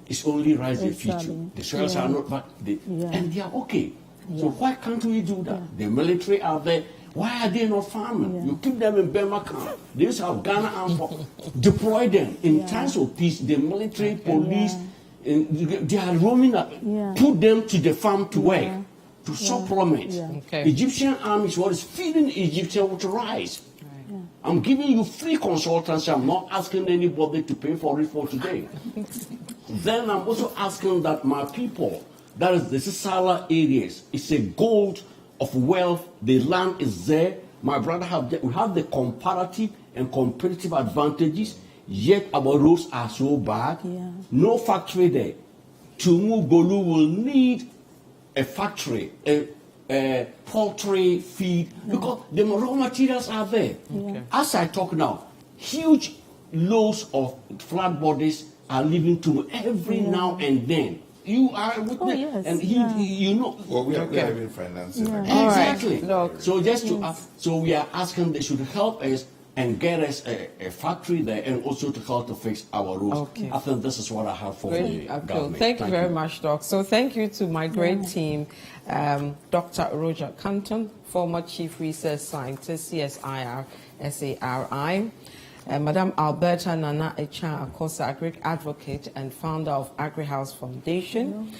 It's only rice they feed you. The soils are not, but and they are okay. So why can't we do that? The military are there. Why are they not farming? You keep them in Burma camp. They used to have Ghana Armed Forces. Deploy them in times of peace. The military, police. They are roaming, put them to the farm to work, to supplement. Egyptian army is what is feeding Egyptians with rice. I'm giving you free consultancy. I'm not asking anybody to pay for it for today. Then I'm also asking that my people, that is the Sisala areas, it's a gold of wealth. The land is there. My brother we have the comparative and competitive advantages. Yet our roads are so bad. No factory there. Tumu Bolu will need a factory, a poultry feed, because the raw materials are there. As I talk now, huge loads of flat bodies are leaving to every now and then. You are with me, yes, and you know. Well, we are having financing. Exactly. Look. So just to so we are asking they should help us and get us a factory there, and also to help to fix our roads. Okay. I think this is what I have for Great the appeal. government. Thank you very much, Doc. So thank you to my great team, Dr. Roger Canton, former Chief Research Scientist, CSIR, SARI, Madam Alberta Nana Echa Akosa, Agri Advocate and founder of Agri House Foundation,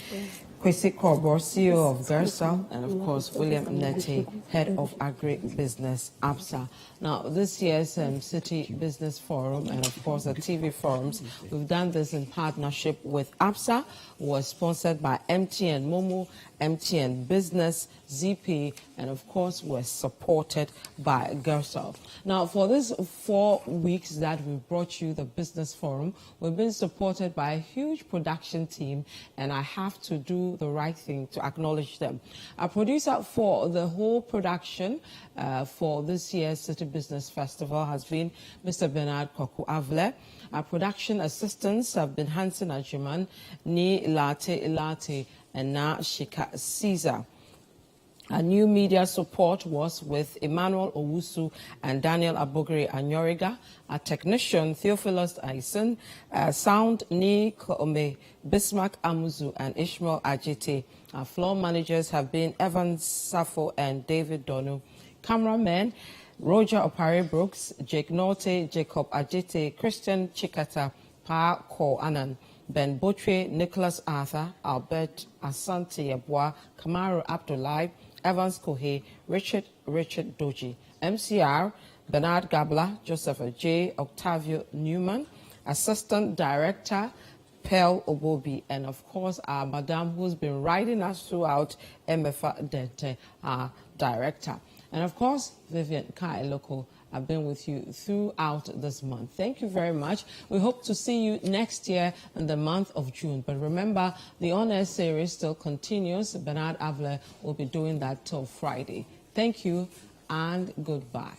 Kwesi Korbor, CEO of Gersal, and of course William Nete, Head of Agri-business, ABSA. Now, this year's Citi Business Forum and of course the TV forums, we've done this in partnership with ABSA, was sponsored by MTN Momo, MTN Business, ZP, and of course was supported by Gersal. Now, for this 4 weeks that we've brought you the Business Forum, we've been supported by a huge production team, and I have to do the right thing to acknowledge them. Our producer for the whole production for this year's Citi Business Festival has been Mr. Bernard Koku-Avle. Our production assistants have been Hansen Ajiman, Ni Ilate, and Na Shika Caesar. Our new media support was with Emmanuel Owusu and Daniel Abogri Anyoriga. Our technician, Theophilus Aisen. Sound, Ni Koome, Bismarck Amuzu, and Ishmael Ajite. Our floor managers have been Evan Safo and David Donu. Cameramen, Roger Opare Brooks, Jake Norte, Jacob Ajite, Christian Chikata, Pa Ko Anan, Ben Botre, Nicholas Arthur, Albert Asante Yabwa, Kamaru Abdullahi, Evans Kohe, Richard Doji, MCR, Bernard Gabla, Joseph J. Octavio Newman, Assistant Director, Pearl Obobi, and of course our Madam who's been riding us throughout, MFA Dente, our Director. And of course, Vivian Kai Loco, I've been with you throughout this month. Thank you very much. We hope to see you next year in the month of June. But remember, the on-air series still continues. Bernard Avle will be doing that till Friday. Thank you and goodbye.